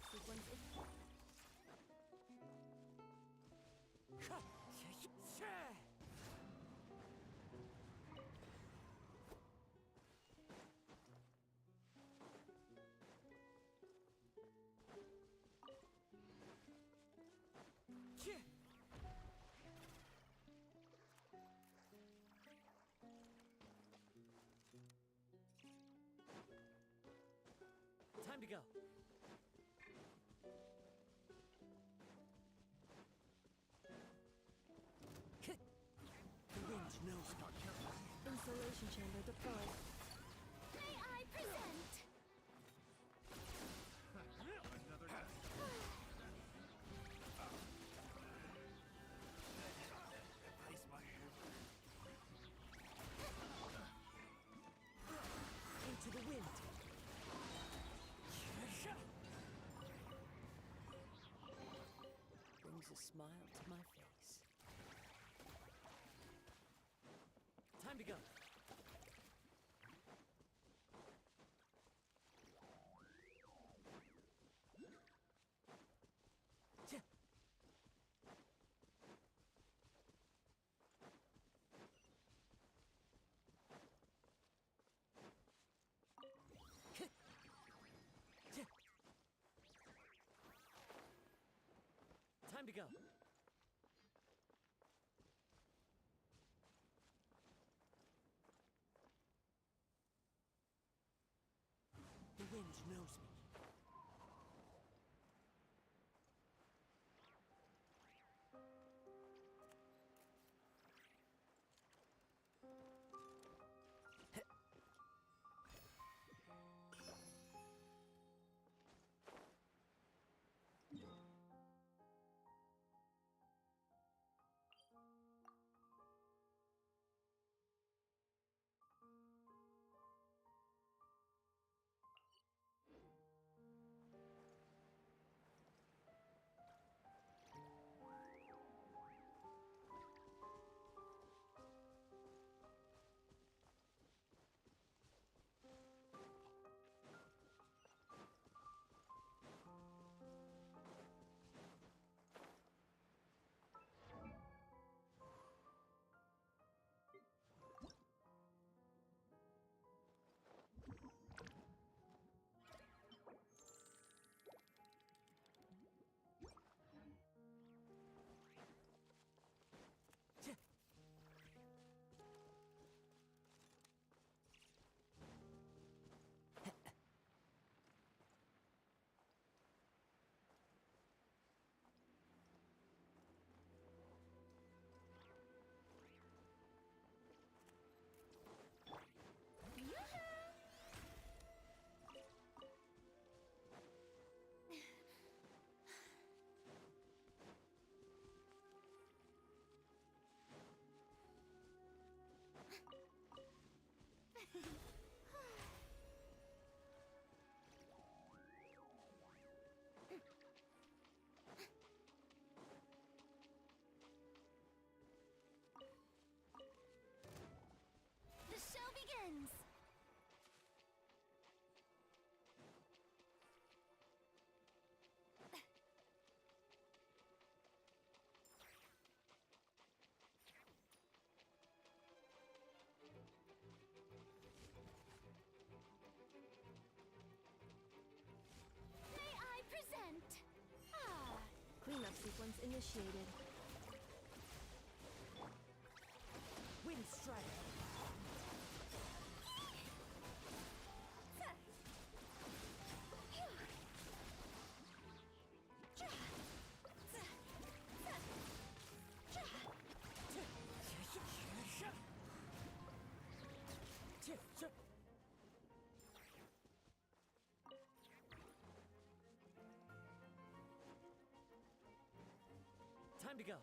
Cleanup sequence is... Time to go. The wind knows me. Insulation chamber deployed. May I present? Another guy. Place my hand. Into the wind. Brings a smile to my face. Time to go. Time to go. The wind knows me. The show begins! May I present? Cleanup sequence initiated. Wind strike. Time to go.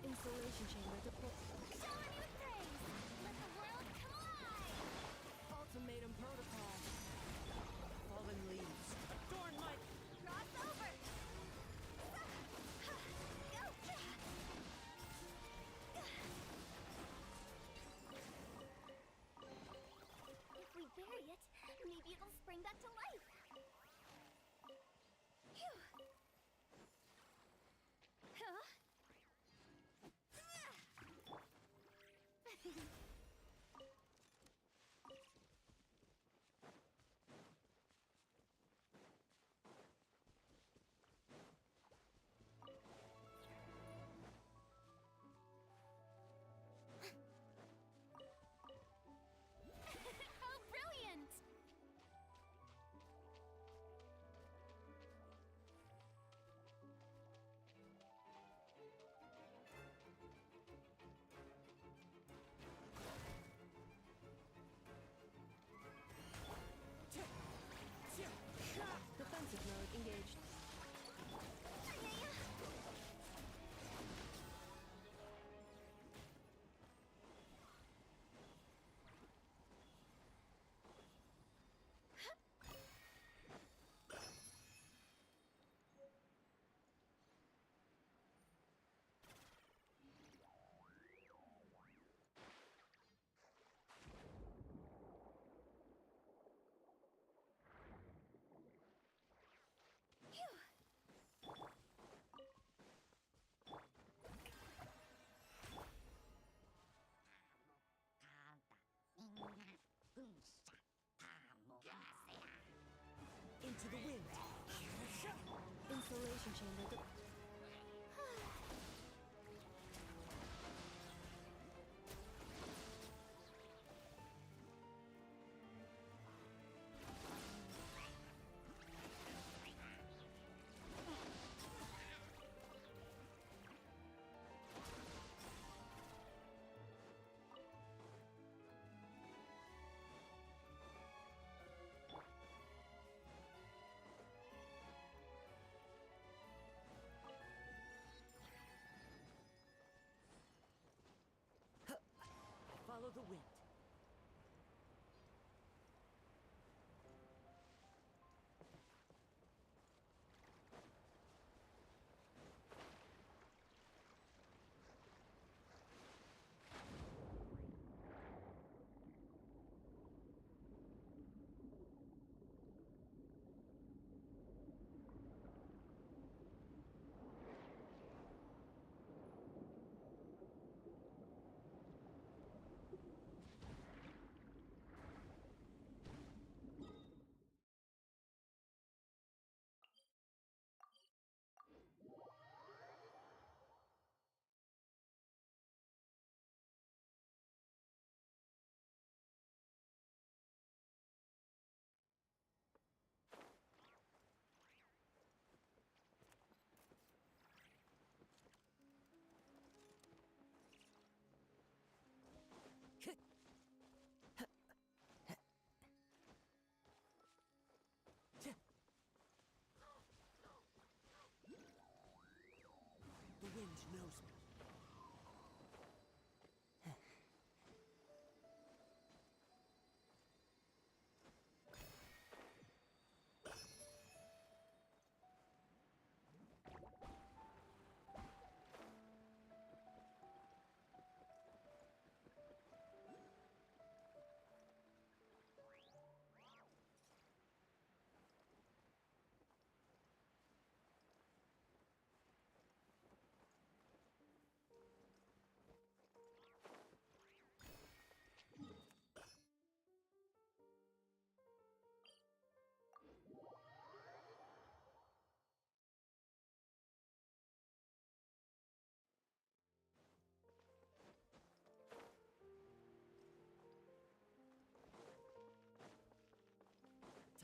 Insulation chamber deployed. chamber. Follow the wind. The wind knows me.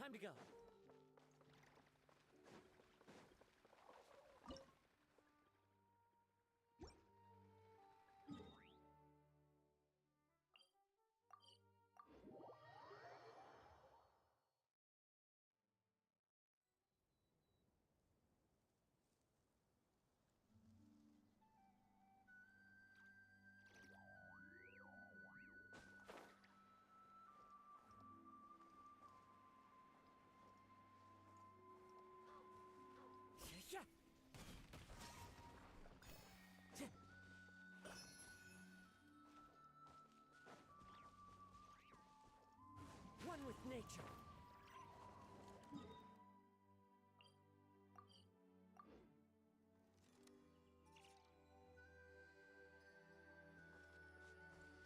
Time to go. Yeah. One with nature.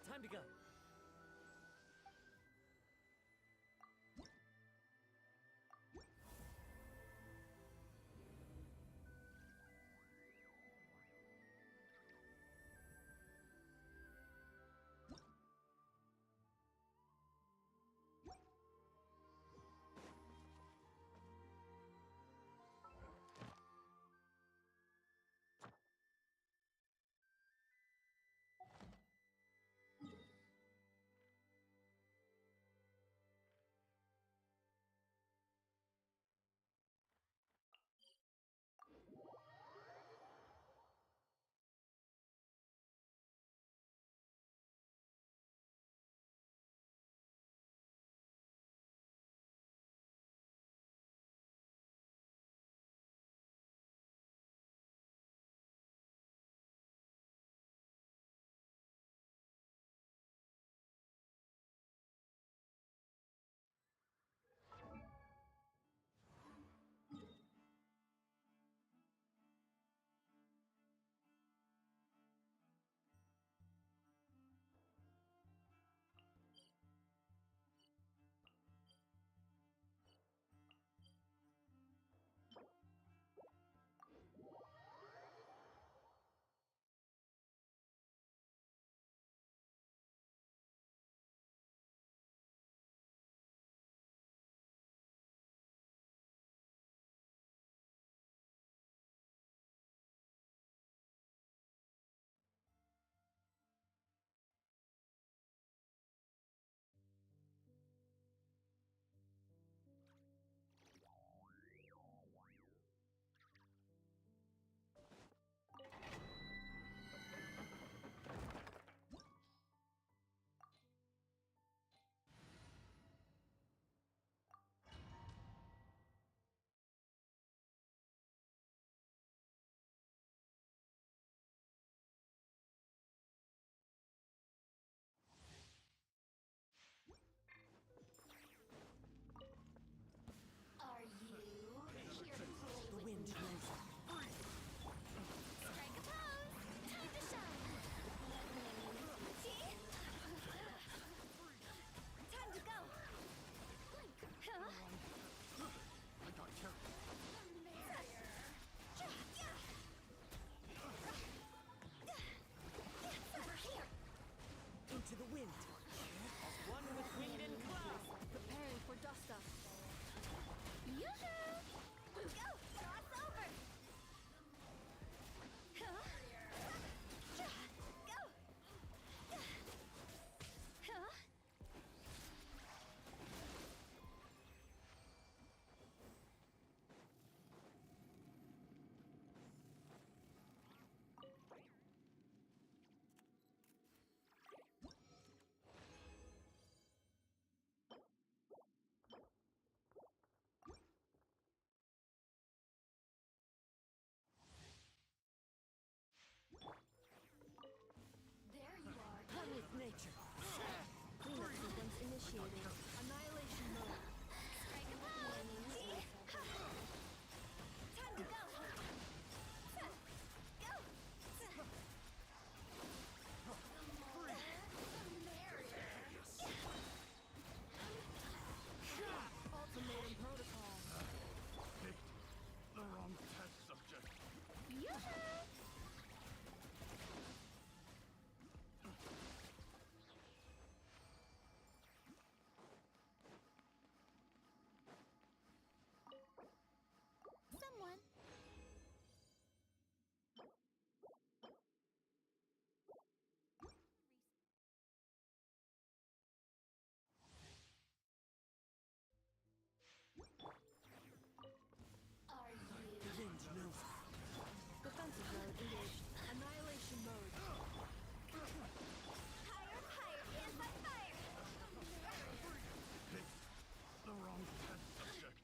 Time to go. initiated. Annihilation mode. Strike a pose! Time to go! Go! Ultimatum protocol. Picked the wrong test subject. Yoo-hoo! Someone. Are you? The wind knows. Defensive mode engaged. Annihilation mode. Higher, higher is my fire! Picked the wrong test subject.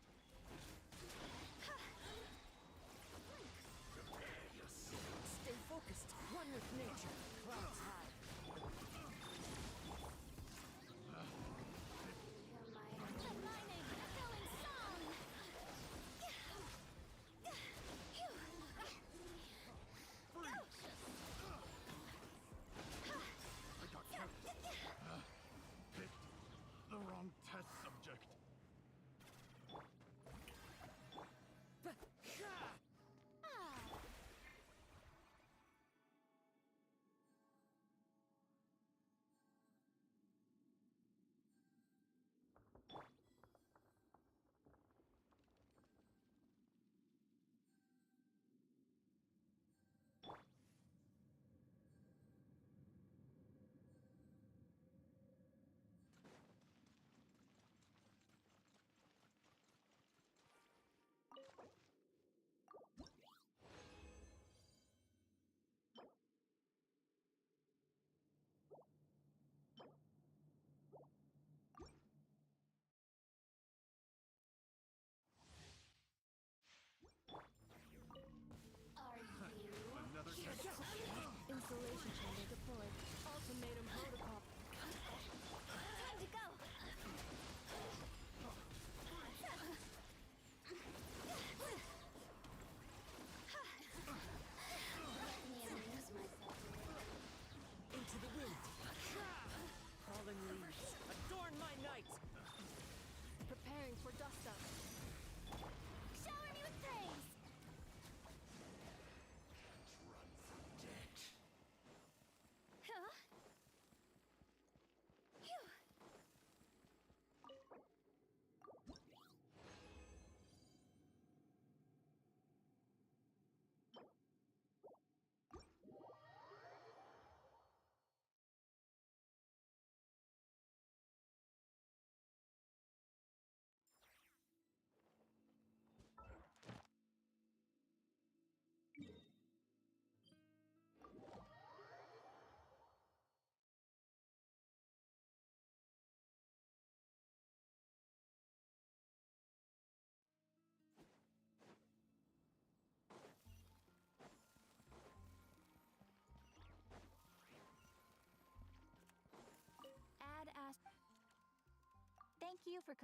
Stay focused. One with nature. Clouds high. The mining, filling song! I got kept. Picked the wrong test subject. Ah! Another test. Installation chamber deployed. Ultimatum protocol. Time to go! Let me amuse myself. Into the wind. Falling leaves. Adorn my night. Preparing for dust up. Shower me with praise! Huh? Phew! Add as. Thank you for.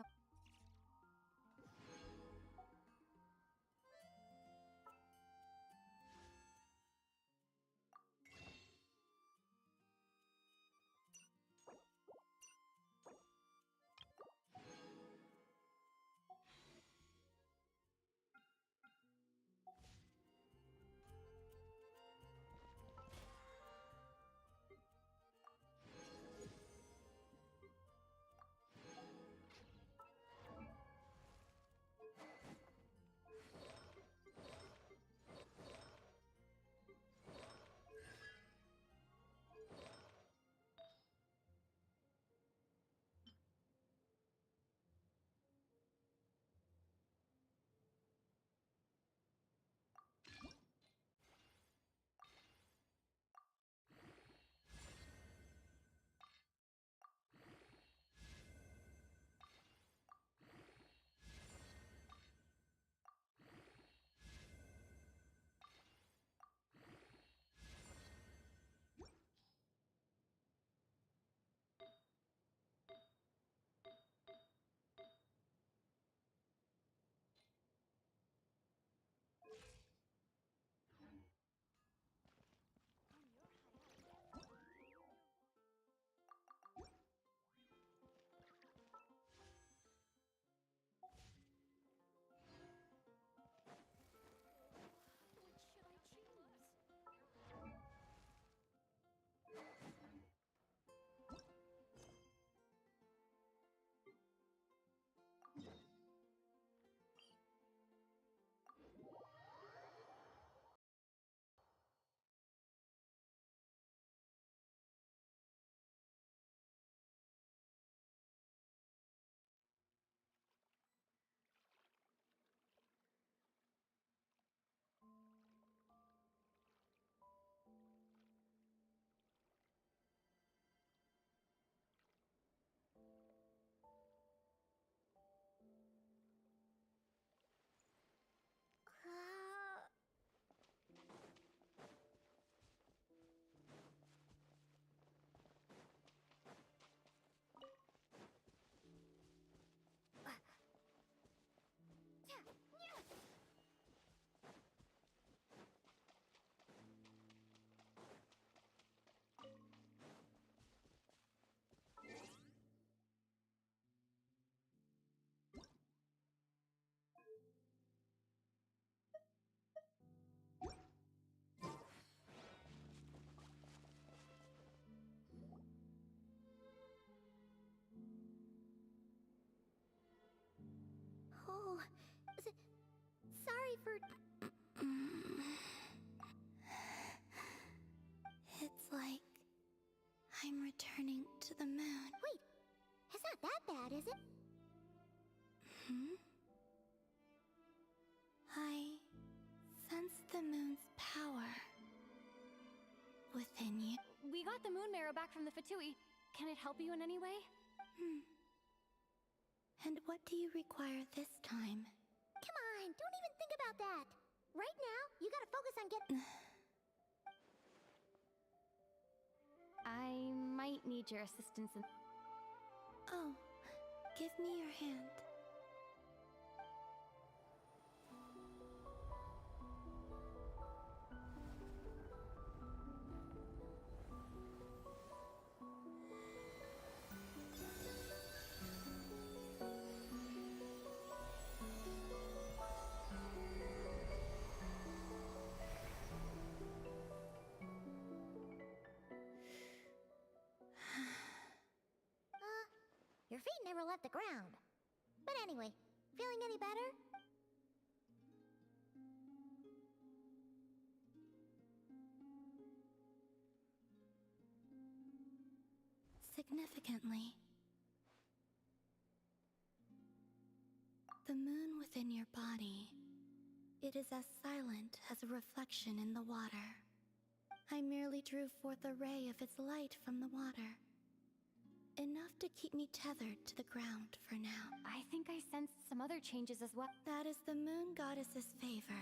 for... It's like I'm returning to the moon. Wait, it's not that bad, is it? I sense the moon's power within you. We got the moon marrow back from the Fatui. Can it help you in any way? And what do you require this time? Come on, don't even think about that. Right now, you gotta focus on getting... I might need your assistance in... Oh, give me your hand. Your feet never left the ground. But anyway, feeling any better? Significantly. The moon within your body, it is as silent as a reflection in the water. I merely drew forth a ray of its light from the water. Enough to keep me tethered to the ground for now. I think I sensed some other changes as well. That is the moon goddess's favor.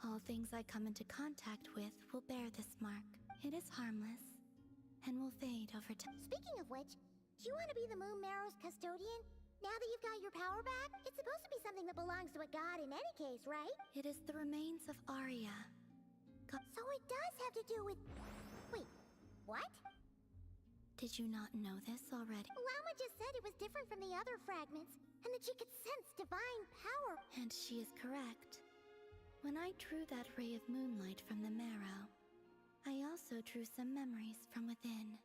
All things I come into contact with will bear this mark. It is harmless, and will fade over time. Speaking of which, do you want to be the moon marrow's custodian? Now that you've got your power back? It's supposed to be something that belongs to a god in any case, right? It is the remains of Arya. So it does have to do with... Wait, what? Did you not know this already? Lauma just said it was different from the other fragments, and that she could sense divine power. And she is correct. When I drew that ray of moonlight from the marrow, I also drew some memories from within.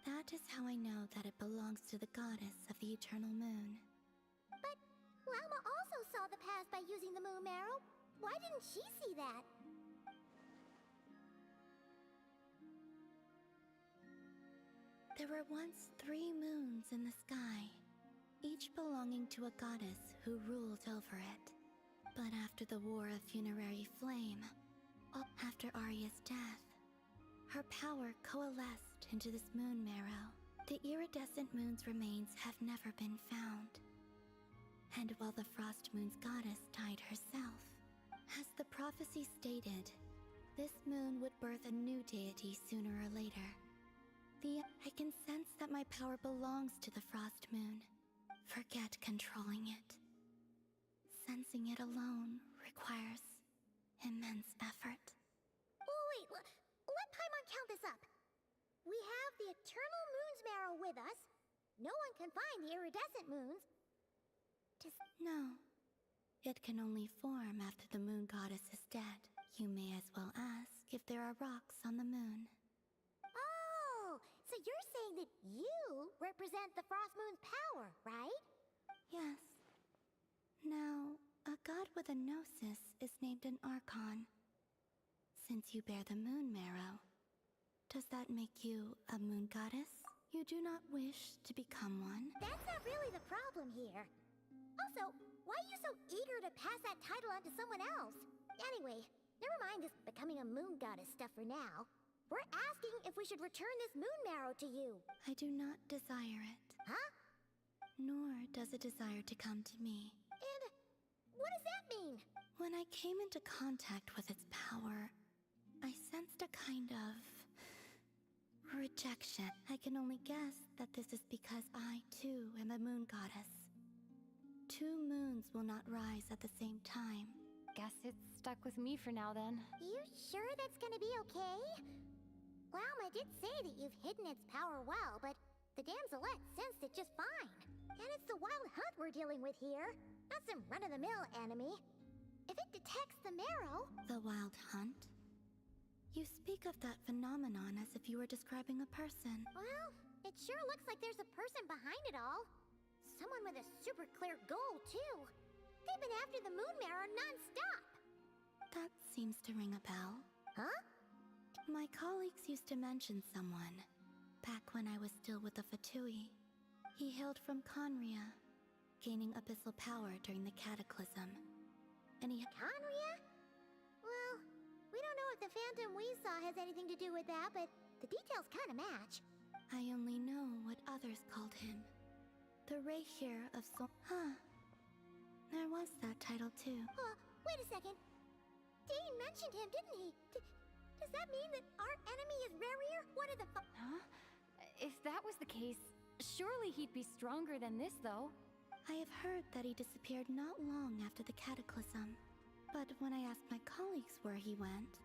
That is how I know that it belongs to the goddess of the eternal moon. But Lauma also saw the past by using the moon marrow. Why didn't she see that? There were once 3 moons in the sky, each belonging to a goddess who ruled over it. But after the War of Funerary Flame, after Arya's death, her power coalesced into this moon marrow. The iridescent moon's remains have never been found. And while the Frost Moon's goddess died herself, as the prophecy stated, this moon would birth a new deity sooner or later. I can sense that my power belongs to the Frost Moon. Forget controlling it. Sensing it alone requires immense effort. Oh, wait, let Paimon count this up. We have the eternal moon's marrow with us. No one can find the iridescent moons. No. It can only form after the moon goddess is dead. You may as well ask if there are rocks on the moon. Oh, so you're saying that you represent the Frost Moon's power, right? Yes. Now, a god with a gnosis is named an Archon. Since you bear the moon marrow, does that make you a moon goddess? You do not wish to become one? That's not really the problem here. Also, why are you so eager to pass that title on to someone else? Anyway, never mind this becoming a moon goddess stuff for now. We're asking if we should return this moon marrow to you. I do not desire it. Huh? Nor does it desire to come to me. And what does that mean? When I came into contact with its power, I sensed a kind of rejection. I can only guess that this is because I, too, am a moon goddess. 2 moons will not rise at the same time. Guess it's stuck with me for now then. You sure that's gonna be okay? Lauma did say that you've hidden its power well, but the damselette sensed it just fine. And it's the wild hunt we're dealing with here, not some run-of-the-mill enemy. If it detects the marrow... The wild hunt? You speak of that phenomenon as if you were describing a person. Well, it sure looks like there's a person behind it all. Someone with a super clear goal, too. They've been after the moon marrow non-stop. That seems to ring a bell. Huh? My colleagues used to mention someone, back when I was still with the Fatui. He hailed from Conria, gaining abyssal power during the Cataclysm. And he... Conria? Well, we don't know if the phantom we saw has anything to do with that, but the details kind of match. I only know what others called him. The Reikir of Sol... Huh. There was that title too. Wait a second. Dane mentioned him, didn't he? Does that mean that our enemy is Rarier? What are the Huh? If that was the case, surely he'd be stronger than this, though. I have heard that he disappeared not long after the Cataclysm. But when I asked my colleagues where he went,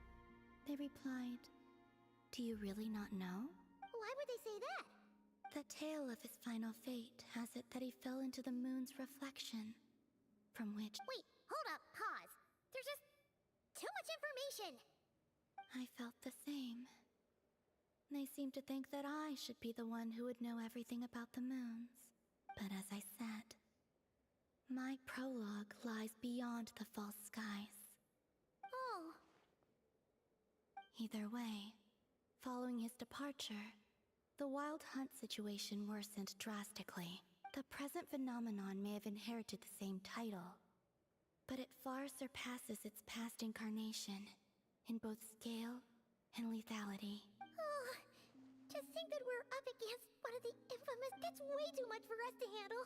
they replied, "Do you really not know?" Why would they say that? The tale of his final fate has it that he fell into the moon's reflection, from which Wait, hold up, pause. There's just too much information. I felt the same. They seemed to think that I should be the one who would know everything about the moons. But as I said, my prologue lies beyond the false skies. Oh. Either way, following his departure, the Wild Hunt situation worsened drastically. The present phenomenon may have inherited the same title, but it far surpasses its past incarnation in both scale and lethality. Oh. To think that we're up against one of the infamous, that's way too much for us to handle.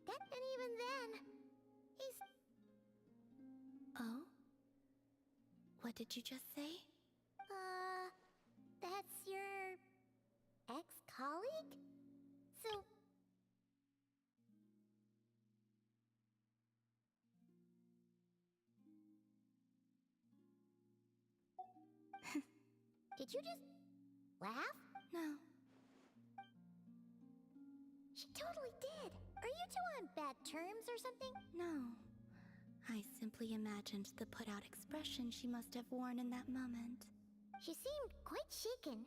And even then, he's... Oh? What did you just say? That's your... ex-colleague? So... Did you just... laugh? No. She totally did. Are you two on bad terms or something? No. I simply imagined the put-out expression she must have worn in that moment. She seemed quite shaken.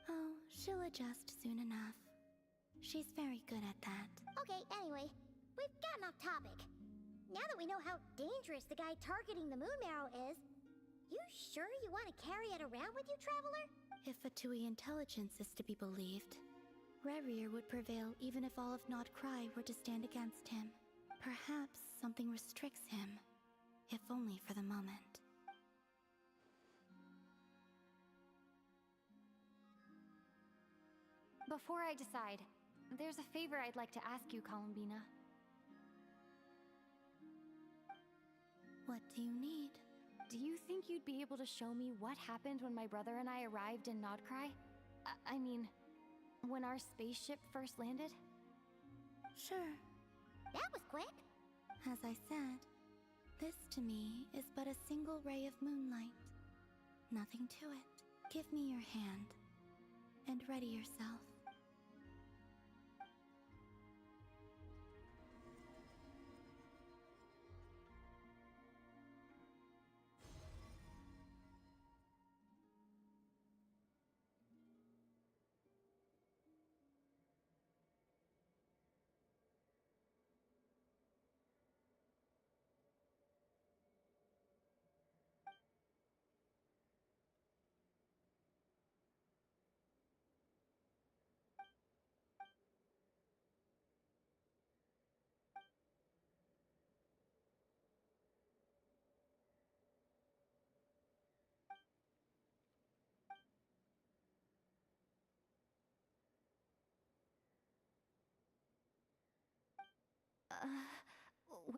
Oh, she'll adjust soon enough. She's very good at that. Okay, anyway, we've gotten off topic. Now that we know how dangerous the guy targeting the moon marrow is, you sure you want to carry it around with you, Traveler? If Fatui intelligence is to be believed, Rarier would prevail even if all of Nod Cry were to stand against him. Perhaps something restricts him, if only for the moment. Before I decide, there's a favor I'd like to ask you, Columbina. What do you need? Do you think you'd be able to show me what happened when my brother and I arrived in Nodcry? I mean, when our spaceship first landed? Sure. That was quick. As I said, this to me is but a single ray of moonlight. Nothing to it. Give me your hand, and ready yourself.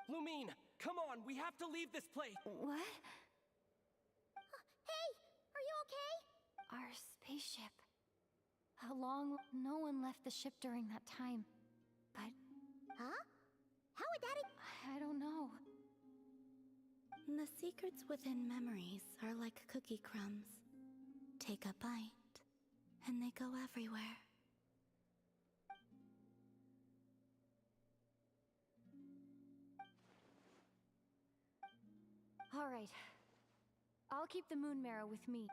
Lumine, come on, we have to leave this place! What? Hey, are you okay? Our spaceship. How long? No one left the ship during that time. But Huh? How would that... I don't know. The secrets within memories are like cookie crumbs. Take a bite, and they go everywhere. All right. I'll keep the moon marrow with me.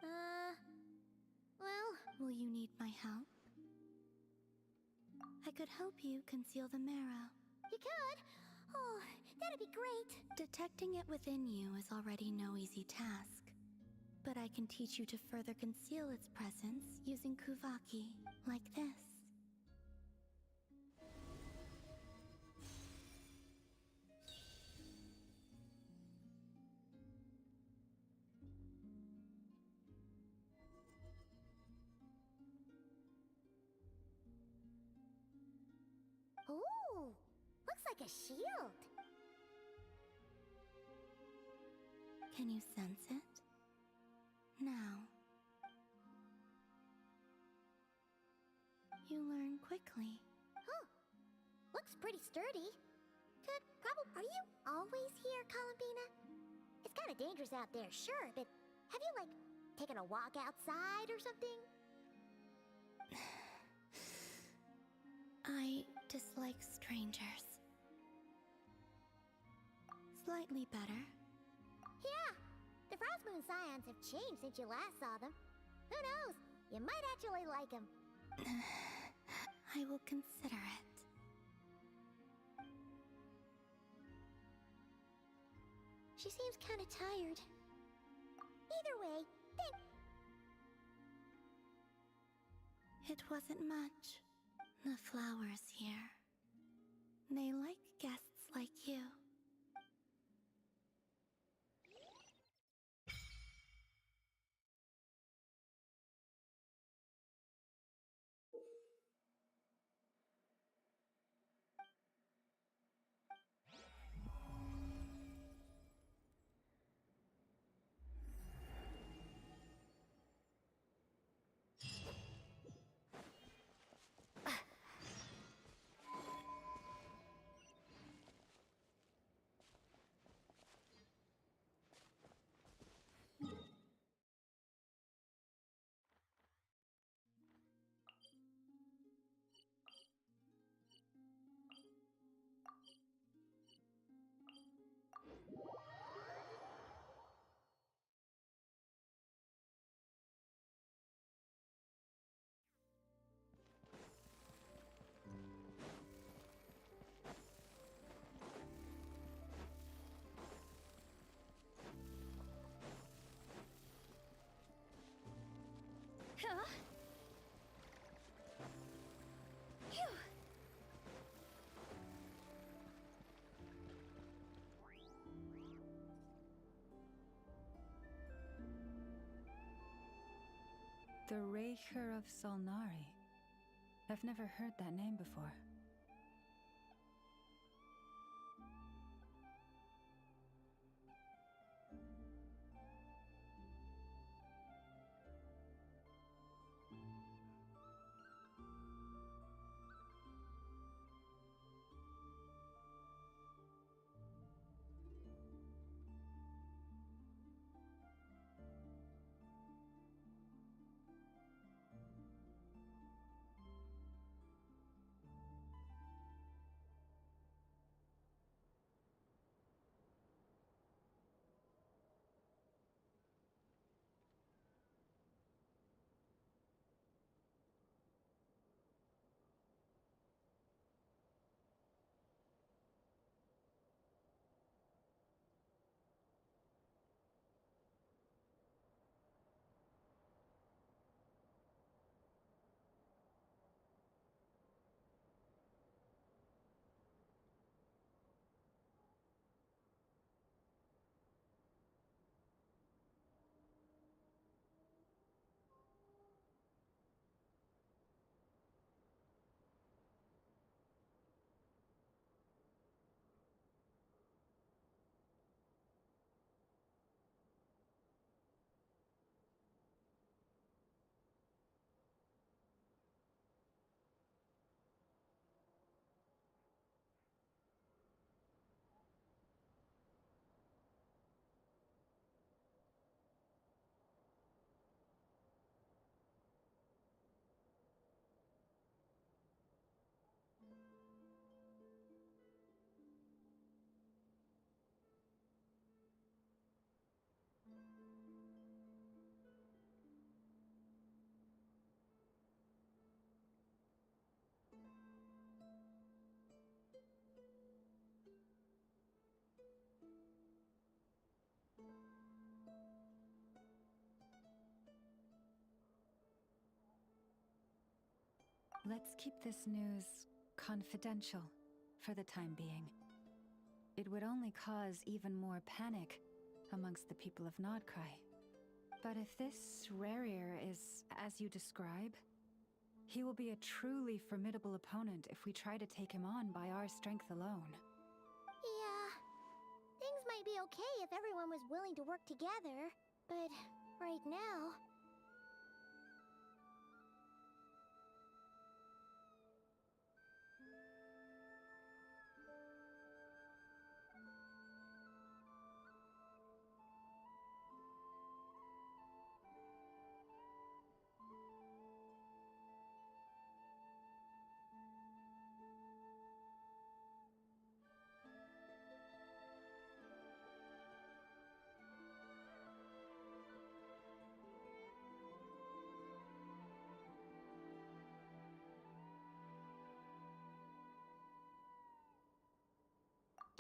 Well... Will you need my help? I could help you conceal the marrow. You could. Oh, that'd be great. Detecting it within you is already no easy task. But I can teach you to further conceal its presence using Kuvaki, like this. Ooh, looks like a shield. Can you sense it? Now. You learn quickly. Huh. Looks pretty sturdy. Could probably. Are you always here, Columbina? It's kind of dangerous out there, sure, but have you, like, taken a walk outside or something? I dislike strangers. Slightly better. Yeah, the Frost Moon Scions have changed since you last saw them. Who knows? You might actually like them. I will consider it. She seems kind of tired. Either way, It wasn't much. The flowers here. They like guests like you. Huh? Phew. The Raker of Solnari. I've never heard that name before. Let's keep this news confidential for the time being. It would only cause even more panic amongst the people of Nodcry. But if this Rarier is as you describe, he will be a truly formidable opponent if we try to take him on by our strength alone. Yeah. Things might be okay if everyone was willing to work together, but right now...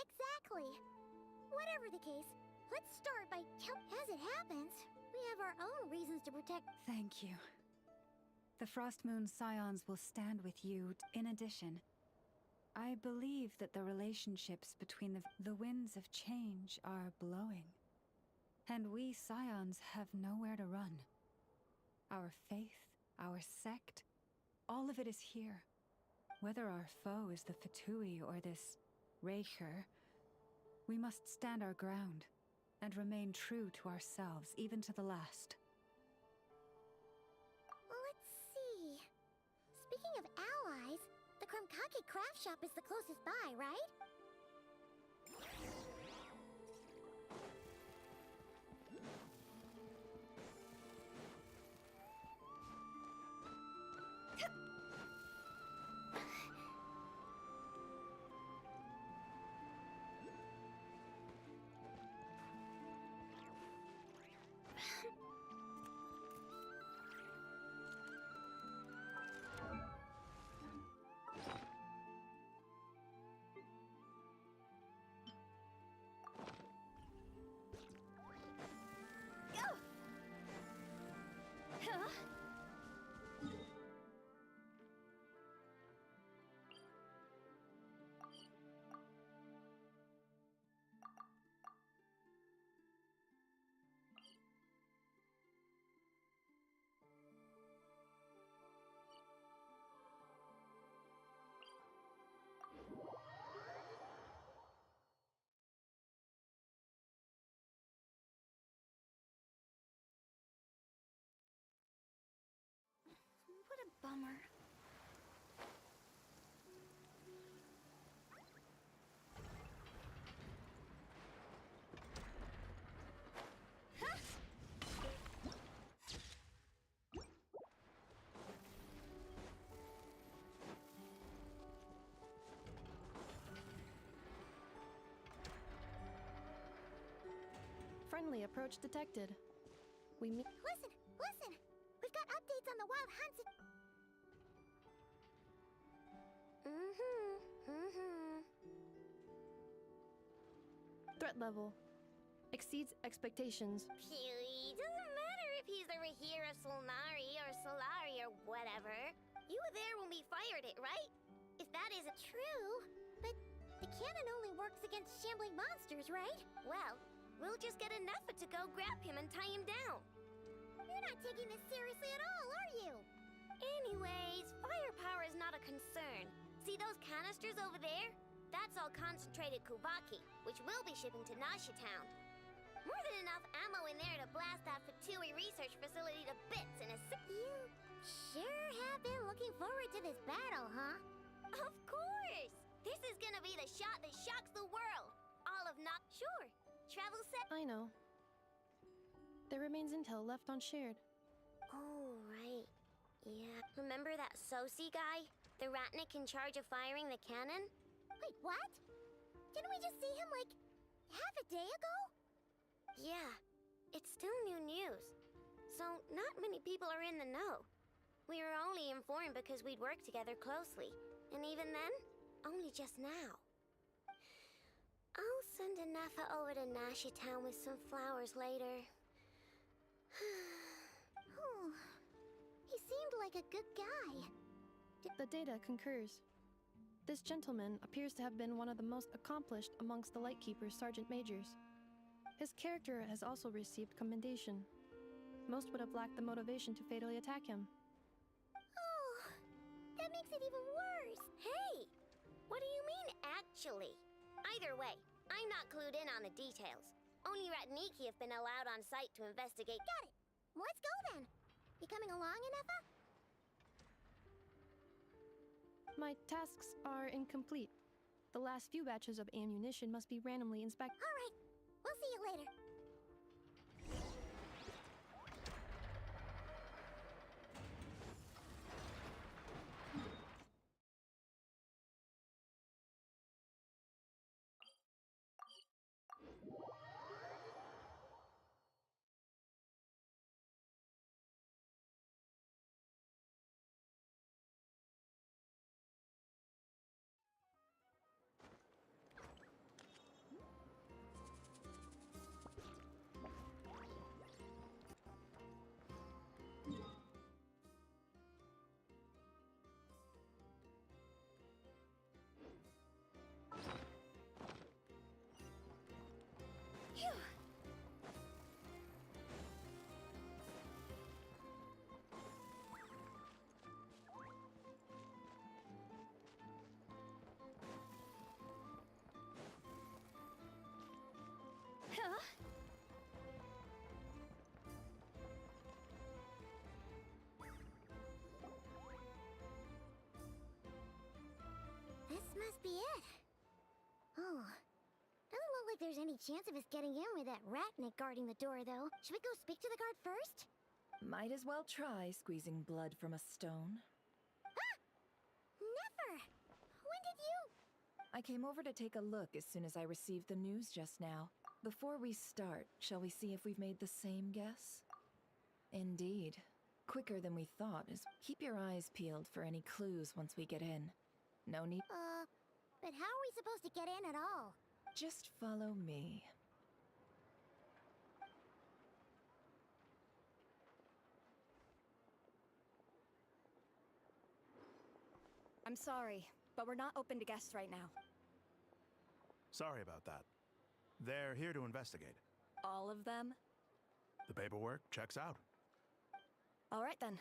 Exactly. Whatever the case, let's start by as it happens, we have our own reasons to protect. Thank you. The Frost Moon Scions will stand with you. In addition, I believe that the relationships between the winds of change are blowing. And we Scions have nowhere to run. Our faith, our sect, all of it is here. Whether our foe is the Fatui or this Raker, we must stand our ground and remain true to ourselves, even to the last. Let's see. Speaking of allies, the Krumkake craft shop is the closest by, right? What a bummer. Friendly approach detected. We meet. Listen! Listen! We've got updates on the wild hunts. Threat level exceeds expectations. Phew, doesn't matter if he's the Rahir of Solnari or Solari or whatever. You were there when we fired it, right? If that isn't true. But the cannon only works against shambling monsters, right? Well, we'll just get enough to go grab him and tie him down. You're not taking this seriously at all, are you? Anyways, firepower is not a concern. See those canisters over there? That's all concentrated Kubaki, which we'll be shipping to Nasha Town. More than enough ammo in there to blast that Fatui research facility to bits in a You sure have been looking forward to this battle, huh? Of course! This is gonna be the shot that shocks the world! All of not sure. Travel set. I know. There remains intel left unshared. Oh, right. Yeah. Remember that Sosi guy? The Ratnik in charge of firing the cannon? Wait, what? Didn't we just see him, like, half a day ago? Yeah. It's still new news. So, not many people are in the know. We were only informed because we'd worked together closely. And even then, only just now. I'll send Anafa over to Nasha Town with some flowers later. He seemed like a good guy. The data concurs. This gentleman appears to have been one of the most accomplished amongst the Lightkeeper's Sergeant Majors. His character has also received commendation. Most would have lacked the motivation to fatally attack him. Oh, that makes it even worse. Hey, what do you mean, actually? Either way, I'm not clued in on the details. Only Ratniki have been allowed on site to investigate. Got it. Let's go then. You coming along, Inefa? My tasks are incomplete. The last few batches of ammunition must be randomly inspected. All right. We'll see you later. This must be it. Oh, doesn't look like there's any chance of us getting in with that Ratnik guarding the door, though. Should we go speak to the guard first? Might as well try squeezing blood from a stone. Ah! Never! When did you... I came over to take a look as soon as I received the news just now. Before we start, shall we see if we've made the same guess? Indeed. Quicker than we thought is keep your eyes peeled for any clues once we get in. No need... but how are we supposed to get in at all? Just follow me. I'm sorry, but we're not open to guests right now. Sorry about that. They're here to investigate. All of them? The paperwork checks out. All right then.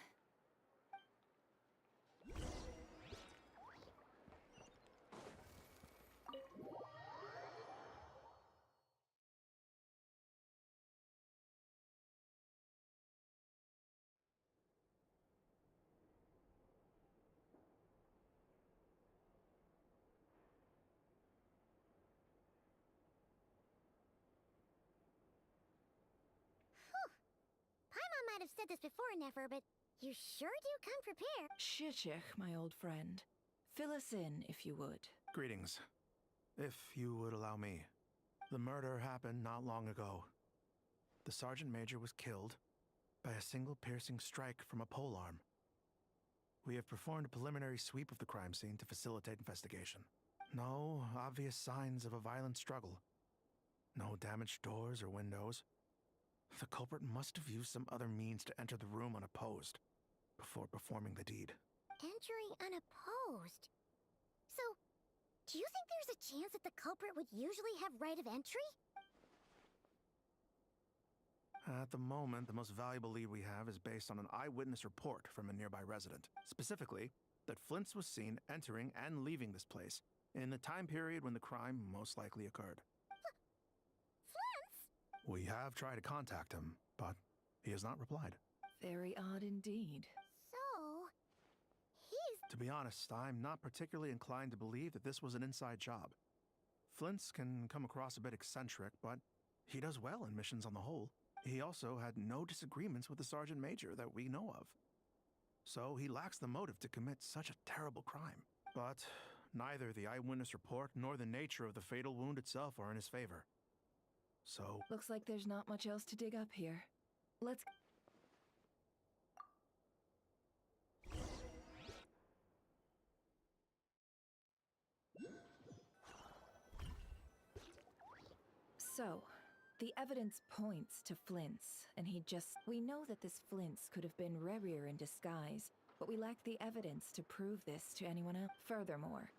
Paimon might have said this before, Nefer, but you sure do come prepared. Shishich, my old friend. Fill us in, if you would. Greetings. If you would allow me. The murder happened not long ago. The Sergeant Major was killed by a single piercing strike from a polearm. We have performed a preliminary sweep of the crime scene to facilitate investigation. No obvious signs of a violent struggle. No damaged doors or windows. The culprit must have used some other means to enter the room unopposed before performing the deed. Entering unopposed? So, do you think there's a chance that the culprit would usually have right of entry? At the moment, the most valuable lead we have is based on an eyewitness report from a nearby resident. Specifically, that Flint's was seen entering and leaving this place in the time period when the crime most likely occurred. Flint's? We have tried to contact him, but he has not replied. Very odd indeed. So, he's... To be honest, I'm not particularly inclined to believe that this was an inside job. Flint's can come across a bit eccentric, but he does well in missions on the whole. He also had no disagreements with the Sergeant Major that we know of. So he lacks the motive to commit such a terrible crime. But neither the eyewitness report nor the nature of the fatal wound itself are in his favor. So... Looks like there's not much else to dig up here. Let's... So, the evidence points to Flint's, and he just... We know that this Flint's could have been Rerir in disguise, but we lack the evidence to prove this to anyone else. Furthermore,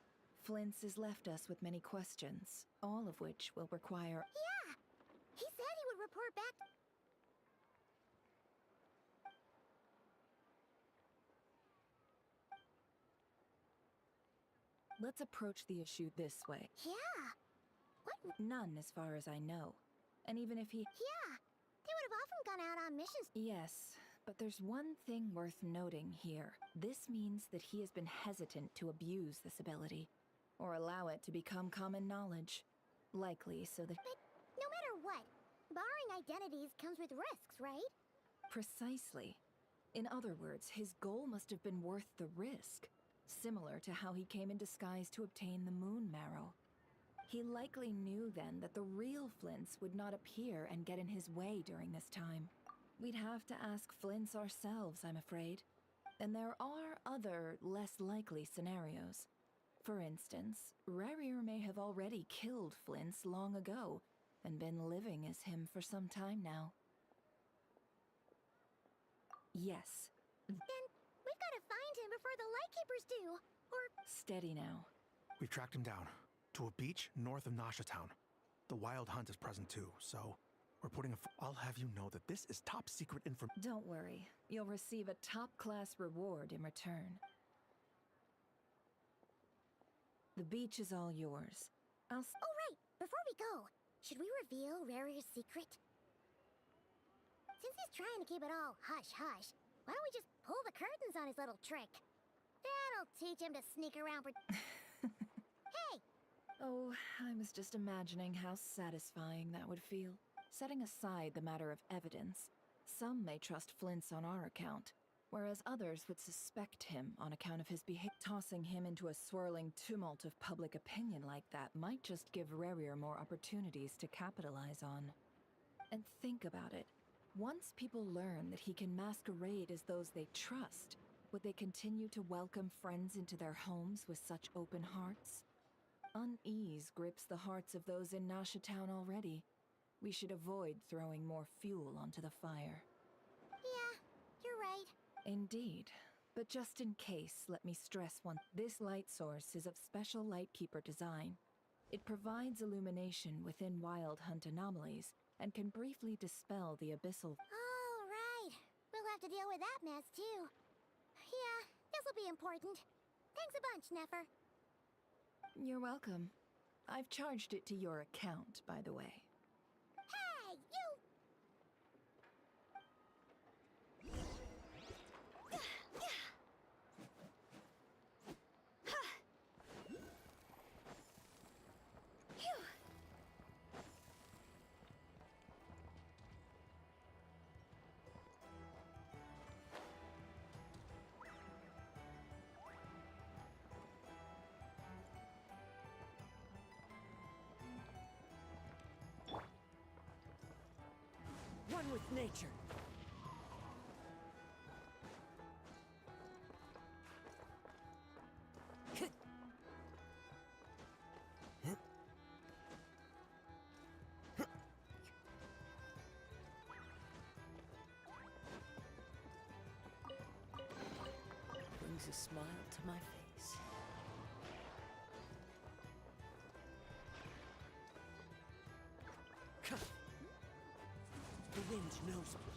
Flint's has left us with many questions, all of which will require— Yeah! He said he would report back. Let's approach the issue this way. Yeah! What? None, as far as I know. And even if he— Yeah! They would have often gone out on missions. Yes, but there's one thing worth noting here. This means that he has been hesitant to abuse this ability, or allow it to become common knowledge. Likely so that— But no matter what, borrowing identities comes with risks, right? Precisely. In other words, his goal must have been worth the risk, similar to how he came in disguise to obtain the moon marrow. He likely knew then that the real Flints would not appear and get in his way during this time. We'd have to ask Flints ourselves, I'm afraid. And there are other, less likely scenarios. For instance, Rarier may have already killed Flints long ago, and been living as him for some time now. Yes. Then we've got to find him before the Lightkeepers do, or... Steady now. We've tracked him down to a beach north of Nasha Town. The Wild Hunt is present too, so we're putting I'll have you know that this is top secret information. Don't worry. You'll receive a top-class reward in return. The beach is all yours. Oh, right! Before we go, should we reveal Rarier's secret? Since he's trying to keep it all hush-hush, why don't we just pull the curtains on his little trick? That'll teach him to sneak around for... Hey! Oh, I was just imagining how satisfying that would feel. Setting aside the matter of evidence, some may trust Flint's on our account, whereas others would suspect him on account of his behavior. Tossing him into a swirling tumult of public opinion like that might just give Rarier more opportunities to capitalize on. And think about it. Once people learn that he can masquerade as those they trust, would they continue to welcome friends into their homes with such open hearts? Unease grips the hearts of those in Nasha Town already. We should avoid throwing more fuel onto the fire. Yeah, you're right. Indeed. But just in case, let me stress one. This light source is of special Lightkeeper design. It provides illumination within Wild Hunt anomalies, and can briefly dispel the abyssal— Oh, right. We'll have to deal with that mess, too. Yeah, this'll be important. Thanks a bunch, Nefer. You're welcome. I've charged it to your account, by the way. Hey, you! One with nature. Brings a smile to my face. The wind knows me.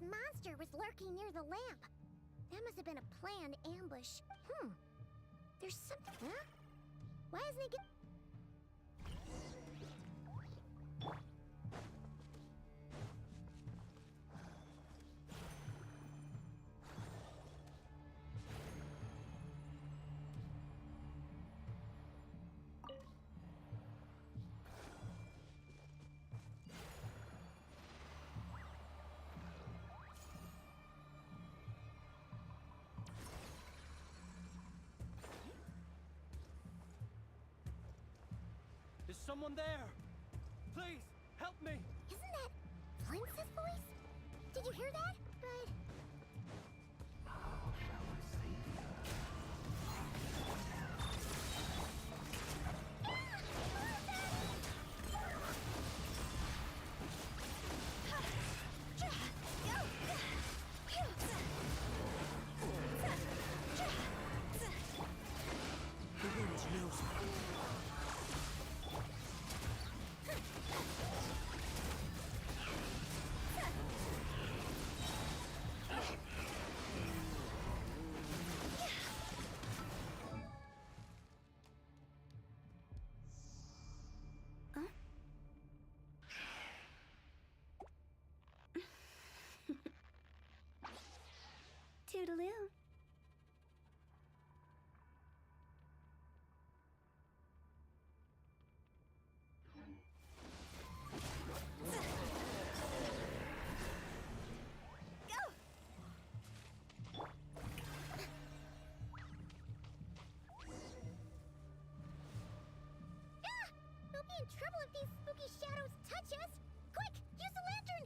monster was lurking near the lamp. That must have been a planned ambush. There's something. Huh? Why isn't it get? Is someone there? Please, help me! Isn't that Flintz's voice? Did you hear that? But The wind knows me. Toodaloo. we'll be in trouble if these spooky shadows touch us. Quick, use the lantern.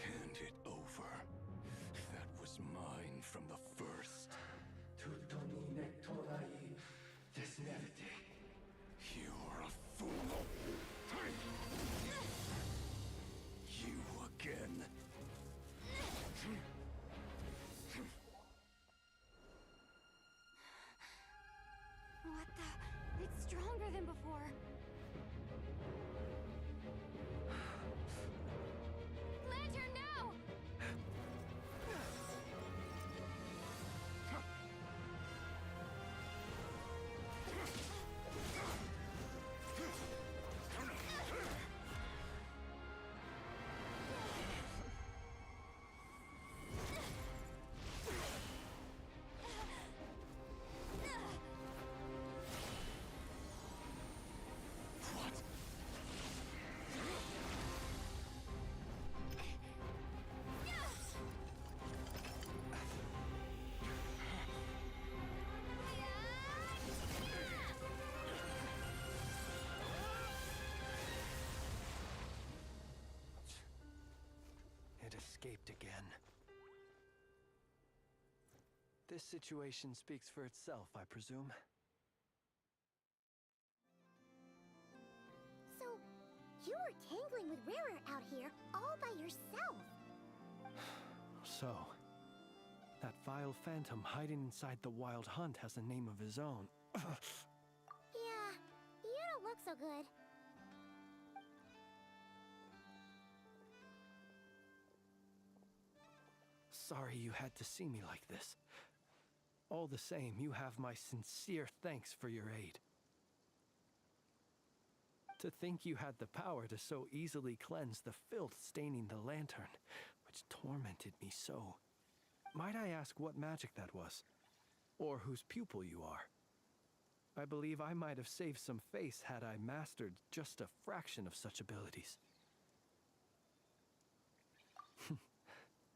Hand it over. That was mine from the first. You're a fool. You again. What the? It's stronger than before. escaped again. This situation speaks for itself, I presume. So, you were tangling with Rarer out here all by yourself. So, that vile phantom hiding inside the Wild Hunt has a name of his own. Yeah, you don't look so good. Sorry you had to see me like this. All the same, you have my sincere thanks for your aid. To think you had the power to so easily cleanse the filth staining the lantern, which tormented me so. Might I ask what magic that was? Or whose pupil you are? I believe I might have saved some face had I mastered just a fraction of such abilities.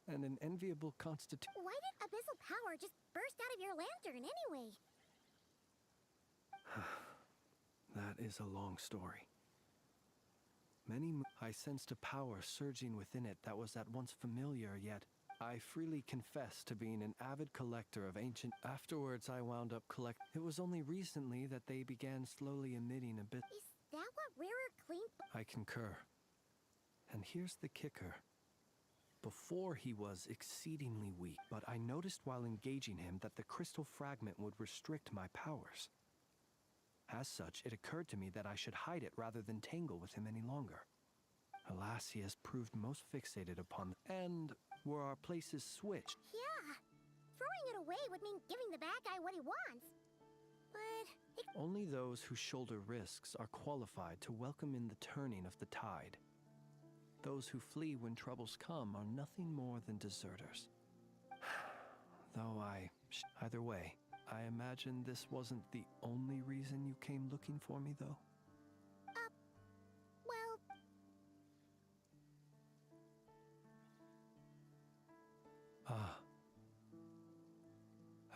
And an enviable constitution. Why did abyssal power just burst out of your lantern anyway? That is a long story. I sensed a power surging within it that was at once familiar, yet I freely confess to being an avid collector of ancient. Afterwards, I wound up It was only recently that they began slowly emitting a bit. Is that what Rarer cleaned? I concur. And here's the kicker. Before he was exceedingly weak, but I noticed while engaging him that the crystal fragment would restrict my powers. As such, it occurred to me that I should hide it rather than tangle with him any longer. Alas, he has proved most fixated upon and were our places switched. Yeah, throwing it away would mean giving the bad guy what he wants. But only those who shoulder risks are qualified to welcome in the turning of the tide. Those who flee when troubles come are nothing more than deserters. Though either way, I imagine this wasn't the only reason you came looking for me, though? Well... Ah.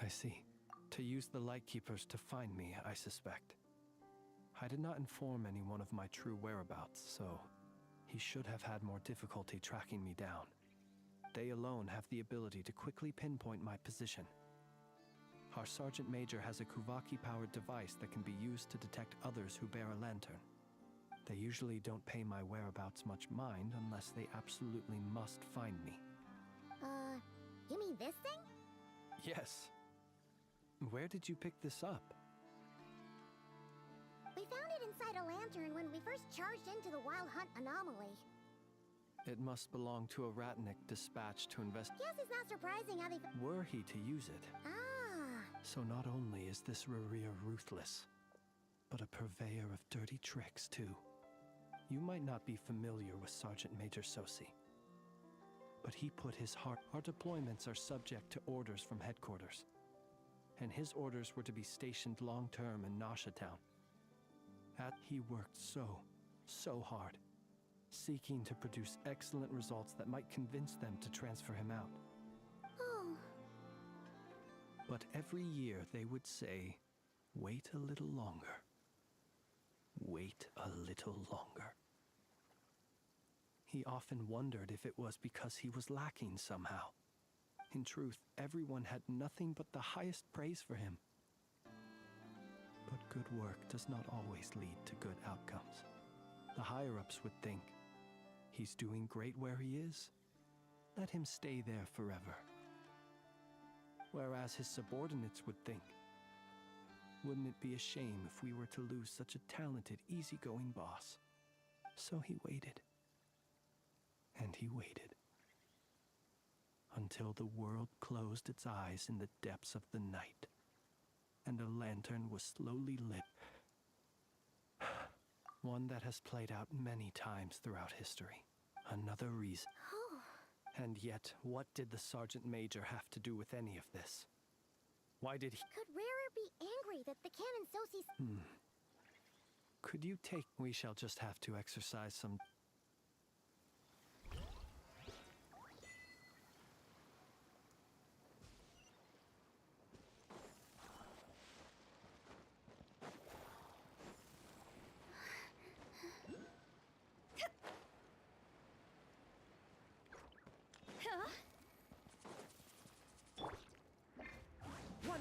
I see. To use the Lightkeepers to find me, I suspect. I did not inform anyone of my true whereabouts, so he should have had more difficulty tracking me down. They alone have the ability to quickly pinpoint my position. Our Sergeant Major has a Kuvaki-powered device that can be used to detect others who bear a lantern. They usually don't pay my whereabouts much mind unless they absolutely must find me. You mean this thing? Yes. Where did you pick this up? We found it inside a lantern when we first charged into the Wild Hunt anomaly. It must belong to a Ratnik dispatched to Guess it's not surprising how they... Were he to use it. Ah. So not only is this Rarir ruthless, but a purveyor of dirty tricks, too. You might not be familiar with Sergeant Major Sosi, but he put his heart... Our deployments are subject to orders from headquarters, and his orders were to be stationed long-term in Nasha Town. He worked so hard, seeking to produce excellent results that might convince them to transfer him out. Oh. But every year they would say, wait a little longer. Wait a little longer. He often wondered if it was because he was lacking somehow. In truth, everyone had nothing but the highest praise for him. But good work does not always lead to good outcomes. The higher-ups would think, he's doing great where he is. Let him stay there forever. Whereas his subordinates would think, wouldn't it be a shame if we were to lose such a talented, easygoing boss? So he waited. And he waited. Until the world closed its eyes in the depths of the night, and a lantern was slowly lit. One that has played out many times throughout history. Another reason. And yet, what did the Sergeant Major have to do with any of this? Why did he... Could Rarer be angry that the Canon Sosi's... Could you take... We shall just have to exercise some...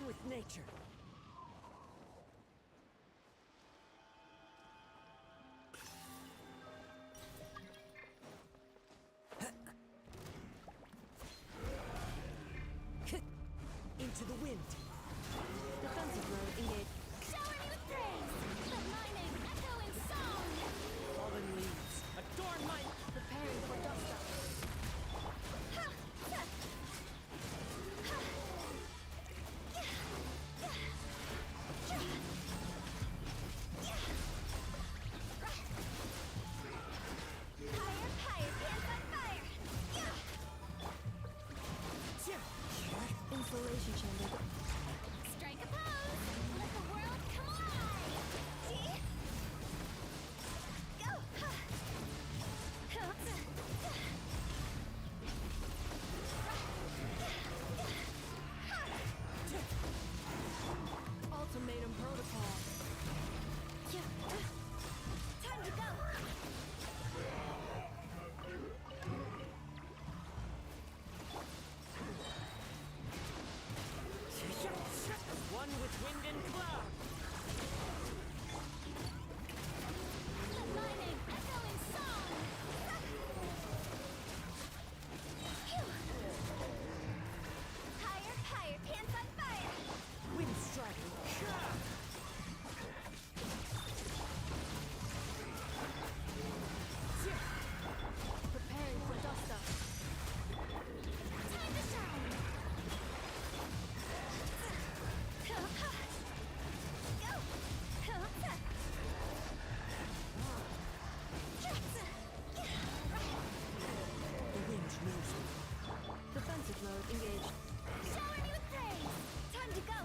with nature. Into the wind. Defensive mode engaged. Shower me with praise! Let my name echo in song! Fallen leaves. Adorn my... Preparing for dust up. Higher, higher, pants on fire! Insulation chamber. Strike a pose! Let the world come alive! See? Go! Ultimatum protocol. Time to go! One with wind and cloud. Let my name echo in song! Higher, higher, pants on fire! Wind strike. Preparing for dust up. Time to shine! Go! The wind knows me. Defensive mode engaged. Shower me with praise! Time to go!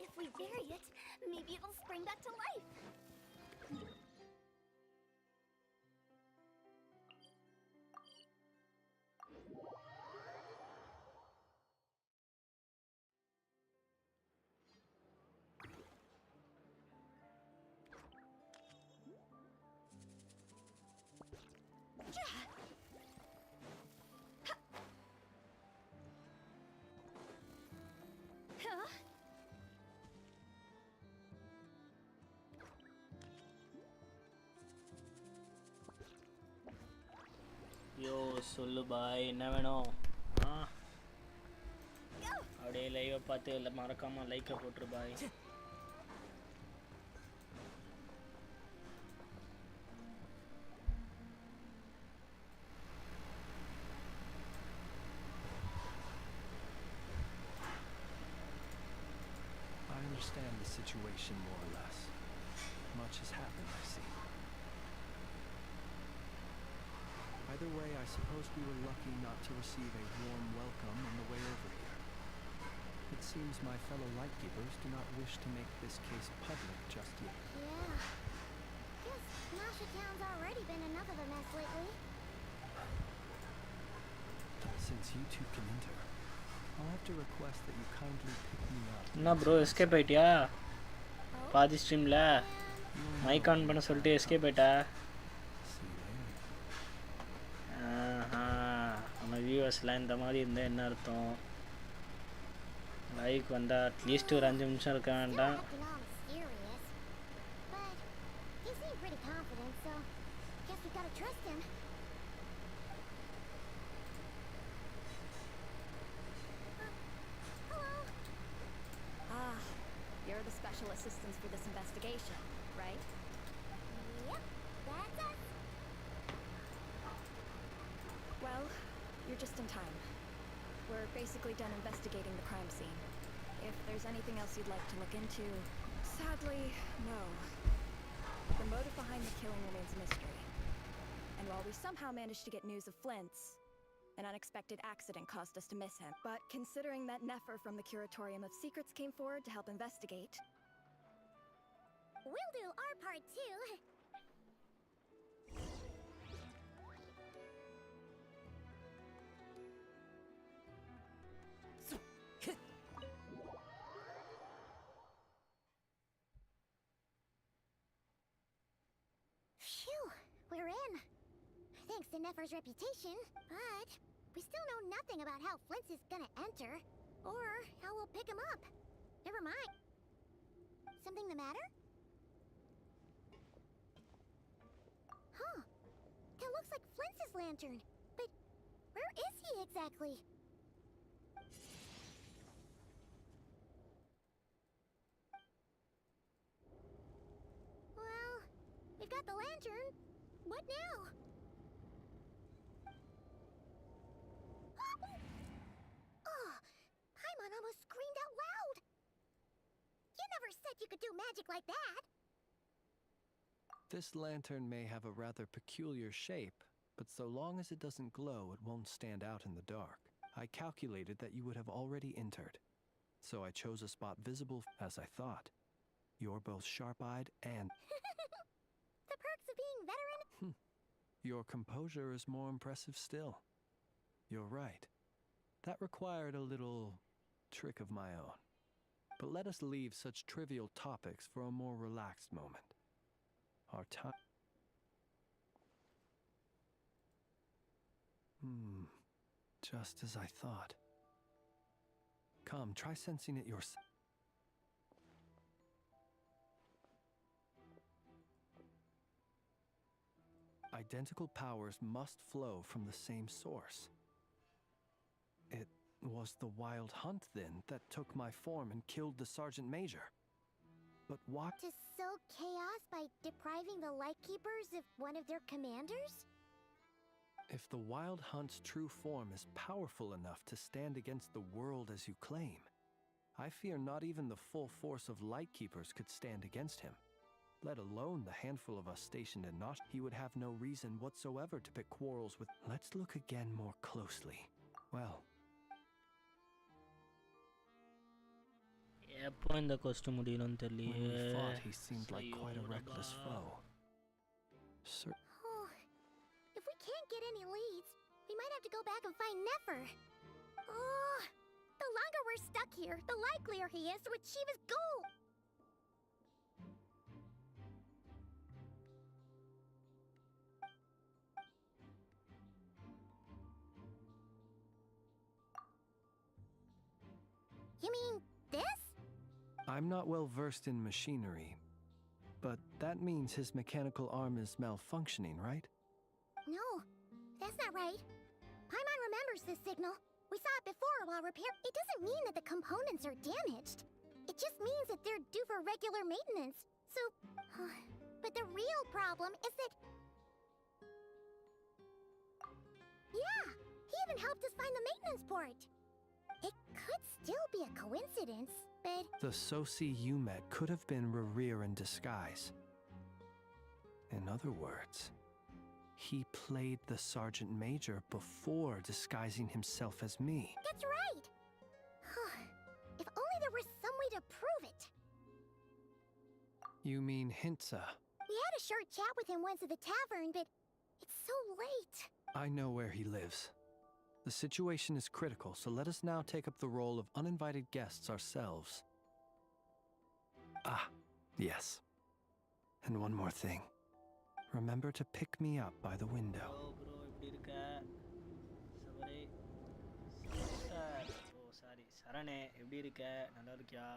If we bury it, maybe it'll spring back to life. Huh? யோ சொல்லு பாய் என்ன வேணும் ஆ Go! அப்படியே லைவை பார்த்து இல்லை மறக்காம லைக்கை போட்டுரு பாய் I understand the situation more or less. Much has happened, I see. Either way, I suppose we were lucky not to receive a warm welcome on the way over here. It seems my fellow Lightkeepers do not wish to make this case public just yet. Yeah. Guess Masha Town's already been enough of a mess lately. Since you two can enter, I'll have to request that you kindly pick me up. என்ன bro escape ஆயிட்டியா பாதி ஸ்ட்ரீமில் mic on பண்ண சொல்லிட்டு escape ஆயிட்டா நம்ம வியூவர்ஸ்லாம் இந்த மாதிரி இருந்தால் என்ன அர்த்தம் லைக் வந்தால் அட்லீஸ்ட் ஒரு 5 நிமிஷம் இருக்க வேண்டாம் Acting all mysterious. But he seemed pretty confident, so guess we gotta trust him. Hello. Ah, you're the special assistants for this investigation, right? Yep, that's us. Well, you're just in time. We're basically done investigating the crime scene. If there's anything else you'd like to look into, sadly, no. The motive behind the killing remains a mystery. And while we somehow managed to get news of Flint's, an unexpected accident caused us to miss him. But considering that Nefer from the Curatorium of Secrets came forward to help investigate, We'll do our part too. thanks to Nefer's reputation, but we still know nothing about how Flint's is gonna enter, or how we'll pick him up. Never mind. Something the matter? Huh. That looks like Flint's lantern. But where is he exactly? Well, we've got the lantern. What now? Oh, Paimon almost screamed out loud. You never said you could do magic like that. This lantern may have a rather peculiar shape, but so long as it doesn't glow, it won't stand out in the dark. I calculated that you would have already entered, so I chose a spot visible as I thought. You're both sharp-eyed and... The perks of being veteran. Your composure is more impressive still. You're right. That required a little trick of my own. But let us leave such trivial topics for a more relaxed moment. Our time... Just as I thought. Come, try sensing it yourself. Identical powers must flow from the same source. It was the Wild Hunt, then, that took my form and killed the Sergeant Major. But why? To sow chaos by depriving the Lightkeepers of one of their commanders? If the Wild Hunt's true form is powerful enough to stand against the world as you claim, I fear not even the full force of Lightkeepers could stand against him. Let alone the handful of us stationed in Nosh. He would have no reason whatsoever to pick quarrels with... Let's look again more closely. Well... எப்போ இந்த கொஸ்ட் முடியணும்னு When we தெரியலையே. fought, he seemed like quite a reckless foe. Oh, if we can't get any leads, we might have to go back and find Nefer. Oh, the longer we're stuck here, the likelier he is to achieve his goal. You mean this? I'm not well versed in machinery, but that means his mechanical arm is malfunctioning, right? No, that's not right. Paimon remembers this signal. We saw it before while repair. It doesn't mean that the components are damaged. It just means that they're due for regular maintenance. So, but the real problem is that... Yeah, he even helped us find the maintenance port. It could still be a coincidence, but... The Sosi you met could have been Rerir in disguise. In other words, he played the Sergeant Major before disguising himself as me. That's right! If only there were some way to prove it. You mean Hintsa? We had a short chat with him once at the tavern, but it's so late. I know where he lives. The situation is critical, so let us now take up the role of uninvited guests ourselves. Ah, yes. And one more thing. Remember to pick me up by the window. Bro, எப்படி இருக்க? Sabari. Sister. ஓ sorry. சரணே எப்படி இருக்க? நல்லா இருக்கியா?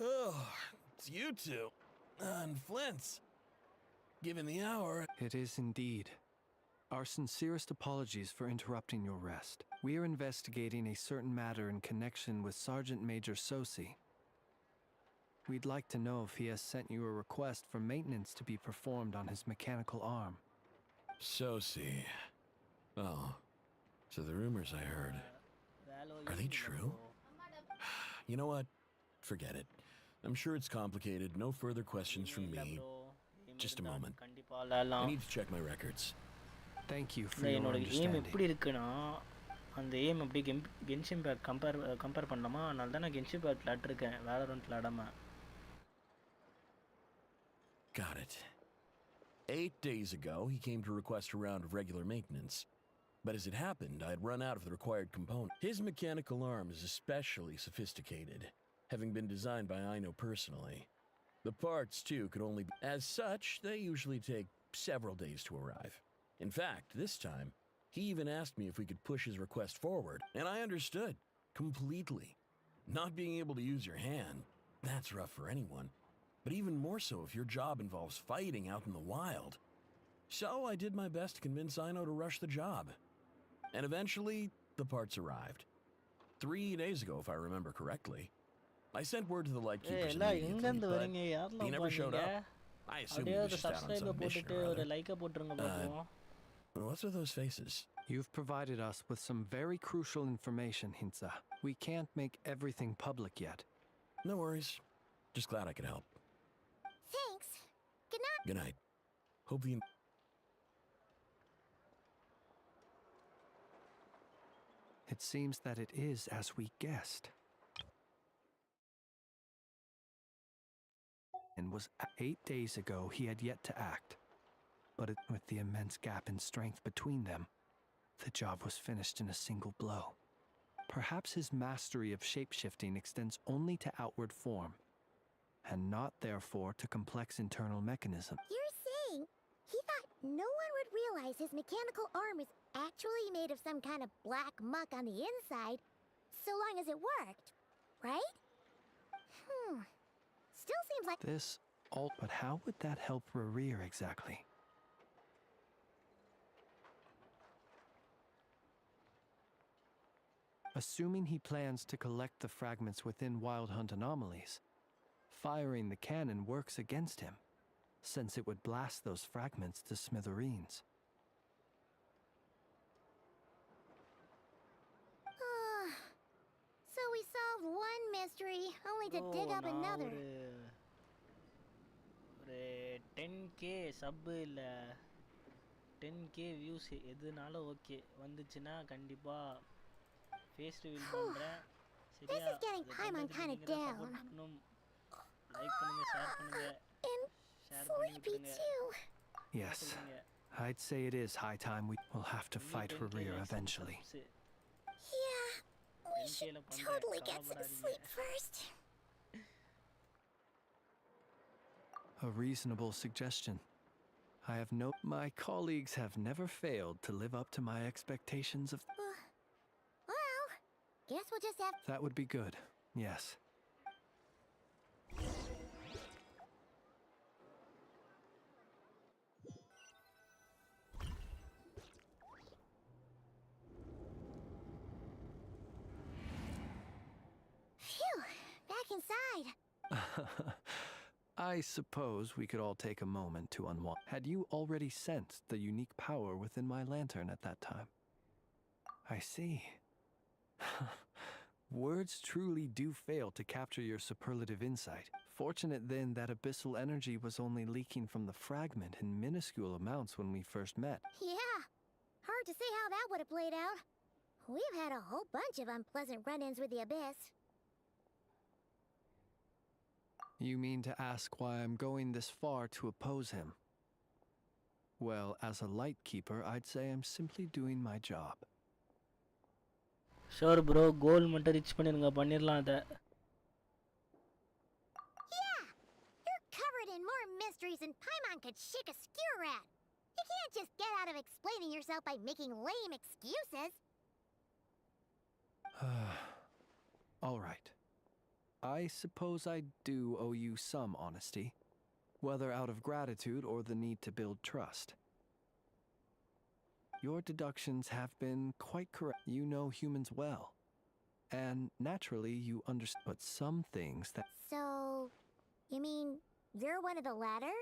Oh, it's you two. And Flint's. Given the hour... It is indeed. Our sincerest apologies for interrupting your rest. We are investigating a certain matter in connection with Sergeant Major Sosi. We'd like to know if he has sent you a request for maintenance to be performed on his mechanical arm. Sosi. Oh, so the rumors I heard... Are they true? You know what? Forget it. I'm sure it's complicated. No further questions from me. Just a moment. I need to check my records. Thank you for your என்னோட aim understanding. எப்படி இருக்குன்னா அந்த aim அப்படியே Genshin back compare பண்ணலாமா? அதனால தான் நான் Genshin back விளாட்ருக்கேன் வேலரண்ட் விளாடாம. Got it. 8 days ago, he came to request a round of regular maintenance. But as it happened, I had run out of the required component. His mechanical arm is especially sophisticated, having been designed by Aino personally. The parts, too, could only be... As such, they usually take several days to arrive. In fact, this time, he even asked me if we could push his request forward, and I understood. Completely. Not being able to use your hand, that's rough for anyone. But even more so if your job involves fighting out in the wild. So I did my best to convince Aino to rush the job. And eventually, the parts arrived. 3 days ago, if I remember correctly. I sent word to the lightkeepers immediately, but they never showed up. I assume he was just out on some mission or other. What's with those faces? You've provided us with some very crucial information, Hintsa. We can't make everything public yet. No worries. Just glad I could help. Thanks. Good night. Good night. Hope the... It seems that it is as we guessed. And was 8 days ago he had yet to act. But with the immense gap in strength between them, the job was finished in a single blow. Perhaps his mastery of shapeshifting extends only to outward form, and not therefore to complex internal mechanism. You're saying he thought no one would realize his mechanical arm is actually made of some kind of black muck on the inside, so long as it worked, right? Still seems like... This all... But how would that help Rerir exactly? Assuming he plans to collect the fragments within Wild Hunt anomalies, firing the cannon works against him, since it would blast those fragments to smithereens. So we solved one mystery, only to dig up another. ஒரு 10k sub இல்ல 10k views எதுனாலும் okay வந்துச்சுன்னா கண்டிப்பா face reveal பண்றேன் சரியா This is getting Paimon kind of down. Like பண்ணுங்க share பண்ணுங்க And sleepy too. Yes, I'd say it is high time we will have to fight Rerir eventually. Yeah, we should totally get some sleep first. A reasonable suggestion. I have no... My colleagues have never failed to live up to my expectations of... Well, guess we'll just have... That would be good, yes. Phew, back inside. I suppose we could all take a moment to unwind. Had you already sensed the unique power within my lantern at that time? I see. Words truly do fail to capture your superlative insight. Fortunate then that abyssal energy was only leaking from the fragment in minuscule amounts when we first met. Yeah, hard to say how that would have played out. We've had a whole bunch of unpleasant run-ins with the Abyss. You mean to ask why I'm going this far to oppose him? Well, as a lightkeeper, I'd say I'm simply doing my job. Sure bro, goal மட்டும் reach பண்ணிருங்க பண்ணிரலாம் அத. Yeah, you're covered in more mysteries than Paimon could shake a skewer at. You can't just get out of explaining yourself by making lame excuses. All right. I suppose I do owe you some honesty, whether out of gratitude or the need to build trust. Your deductions have been quite correct. You know humans well, and naturally you understand. But some things that... So, you mean you're one of the latter?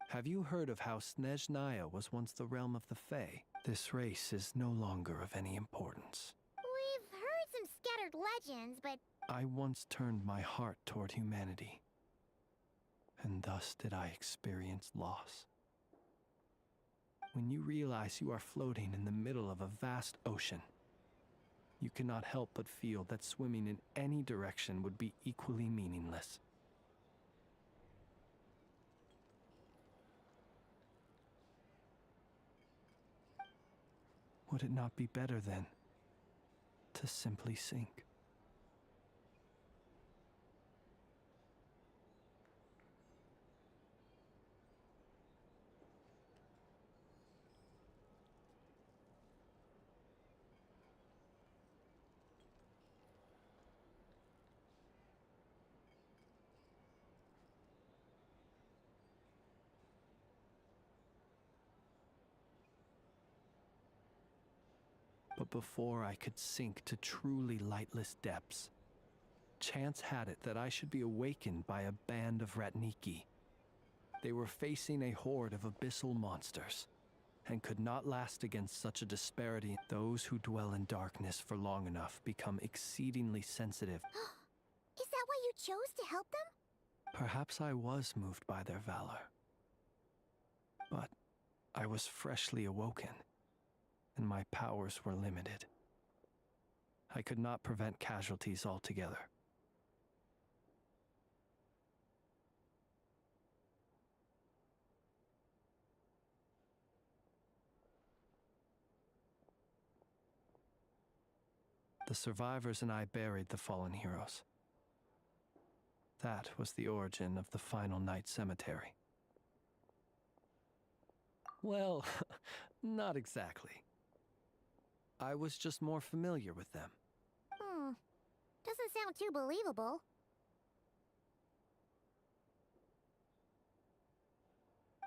Have you heard of how Snezhnaya was once the realm of the Fae? This race is no longer of any importance. We've heard some scattered legends, but... I once turned my heart toward humanity, and thus did I experience loss. When you realize you are floating in the middle of a vast ocean, you cannot help but feel that swimming in any direction would be equally meaningless. Would it not be better then to simply sink? But before I could sink to truly lightless depths, chance had it that I should be awakened by a band of Ratniki. They were facing a horde of abyssal monsters, and could not last against such a disparity. Those who dwell in darkness for long enough become exceedingly sensitive. Is that why you chose to help them? Perhaps I was moved by their valor. But I was freshly awoken, and my powers were limited. I could not prevent casualties altogether. The survivors and I buried the fallen heroes. That was the origin of the Final Night Cemetery. Well, not exactly. I was just more familiar with them. Doesn't sound too believable.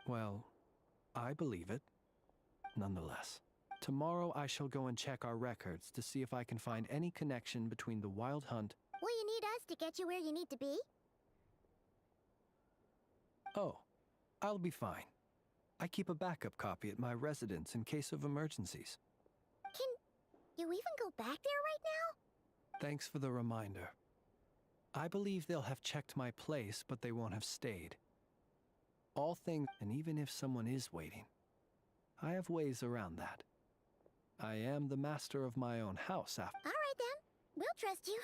Well, I believe it, nonetheless. Tomorrow I shall go and check our records to see if I can find any connection between the Wild Hunt. Will you need us to get you where you need to be? Oh, I'll be fine. I keep a backup copy at my residence in case of emergencies. Can you even go back there right now? Thanks for the reminder. I believe they'll have checked my place, but they won't have stayed. All things, and even if someone is waiting, I have ways around that. I am the master of my own house after. All right then, we'll trust you.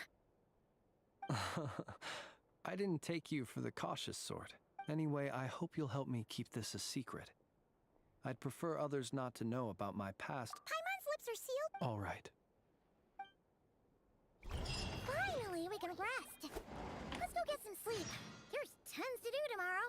I didn't take you for the cautious sort. Anyway, I hope you'll help me keep this a secret. I'd prefer others not to know about my past. Paimon's lips are sealed. All right. Finally, we can rest. Let's go get some sleep. There's tons to do tomorrow.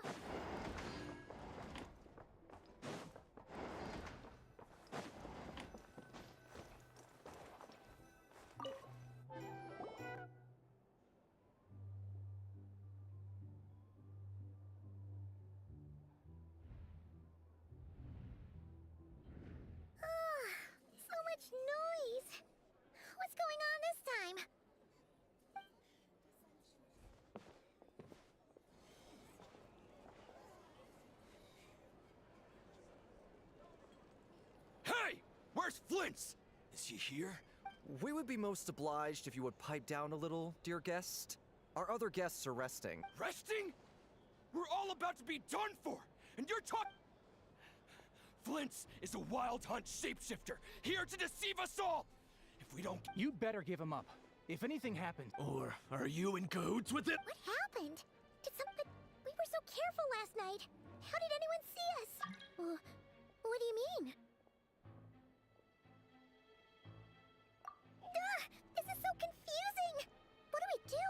So much noise. What's going on this time? Hey! Where's Flint's? Is he here? We would be most obliged if you would pipe down a little, dear guest. Our other guests are resting. Resting? We're all about to be done for, and you're talking. Flint's is a Wild Hunt shapeshifter, here to deceive us all! If we don't... You better give him up. If anything happens... Or are you in cahoots with it? What happened? Did something... We were so careful last night. How did anyone see us? What do you mean? Duh! This is so confusing! What do we do?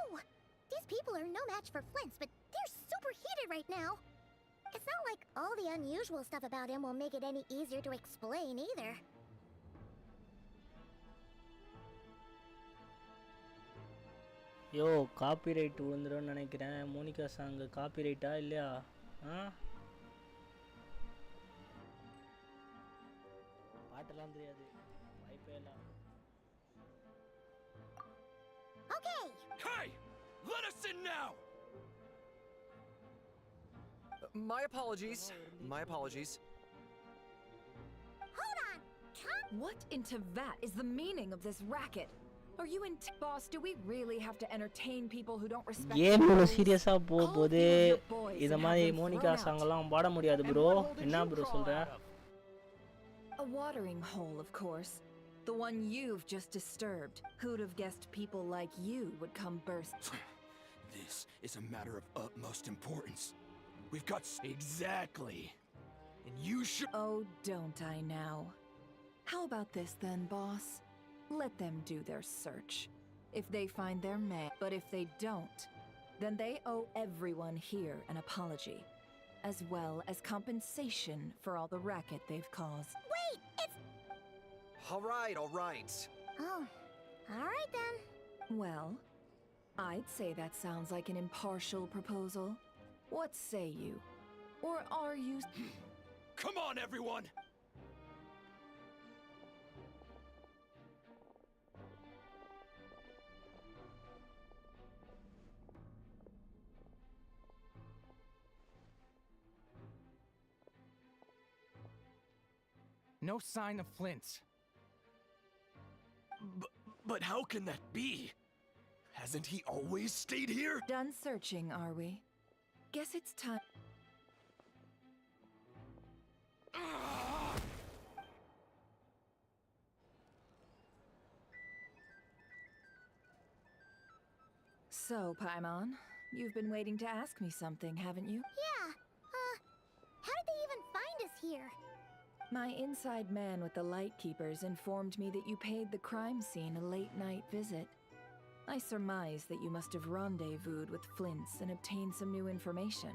These people are no match for Flint's, but they're super heated right now. It's not like all the unusual stuff about him will make it any easier to explain either. Yo copyright விழுந்துரும்னு நினைக்கிறேன். Monica song காப்பிரைட்டா இல்லையா? பாட்டெல்லாம் தெரியாது, வாய்ப்பே இல்லை. Okay. Hey! Let us in now! My apologies. My apologies. Hold on! What in Tevat is the meaning of this racket? Are you in boss? Do we really have to entertain people who don't respect game இவ்வளோ சீரியஸாக போகும்போது இதை மாதிரி Monica சாங்கெல்லாம் பாட முடியாது bro. என்ன bro சொல்ற? A watering hole, of course. The one you've just disturbed. Who'd have guessed people like you would come burst? This is a matter of utmost importance. We've got... Exactly. And you should... Oh, don't I now? How about this then, boss? Let them do their search. If they find their man, but if they don't, then they owe everyone here an apology, as well as compensation for all the racket they've caused. Wait, it's... All right, all right. Oh, all right then. Well, I'd say that sounds like an impartial proposal. What say you? Or are you... Come on, everyone! No sign of Flint. But how can that be? Hasn't he always stayed here? Done searching, are we? Guess it's time... So, Paimon, you've been waiting to ask me something, haven't you? Yeah, how did they even find us here? My inside man with the Lightkeepers informed me that you paid the crime scene a late-night visit. I surmise that you must have rendezvoused with Flints and obtained some new information.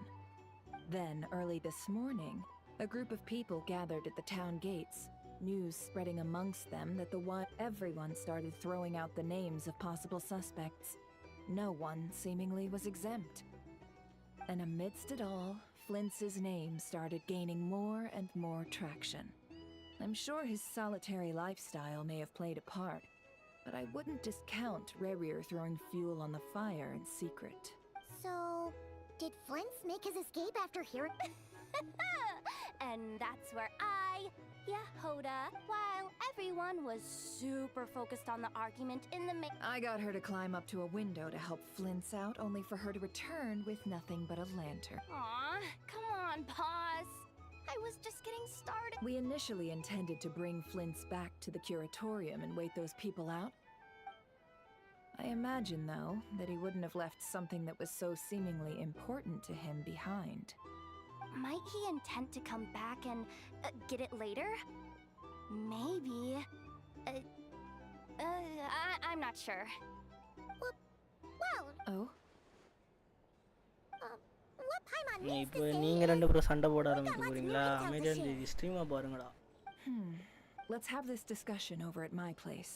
Then, early this morning, a group of people gathered at the town gates, news spreading amongst them that everyone started throwing out the names of possible suspects. No one seemingly was exempt. And amidst it all, Flints' name started gaining more and more traction. I'm sure his solitary lifestyle may have played a part, but I wouldn't discount Rerir throwing fuel on the fire in secret. So, did Flints make his escape after hearing... And that's where Yehoda, while everyone was super focused on the argument in the I got her to climb up to a window to help Flints out, only for her to return with nothing but a lantern. Aw, come on, boss. I was just getting started. We initially intended to bring Flints back to the curatorium and wait those people out. I imagine, though, that he wouldn't have left something that was so seemingly important to him behind. Might he intend to come back and get it later? Maybe. I'm not sure. Well... Oh? What Paimon means இப்போ to say நீங்க is, ரெண்டு பேரும் சண்டை போட we got ஆரம்பிக்க lots of போறீங்களா? new details அமைதியா to இந்த share. ஸ்ட்ரீமை பாருங்கடா. Let's have this discussion over at my place.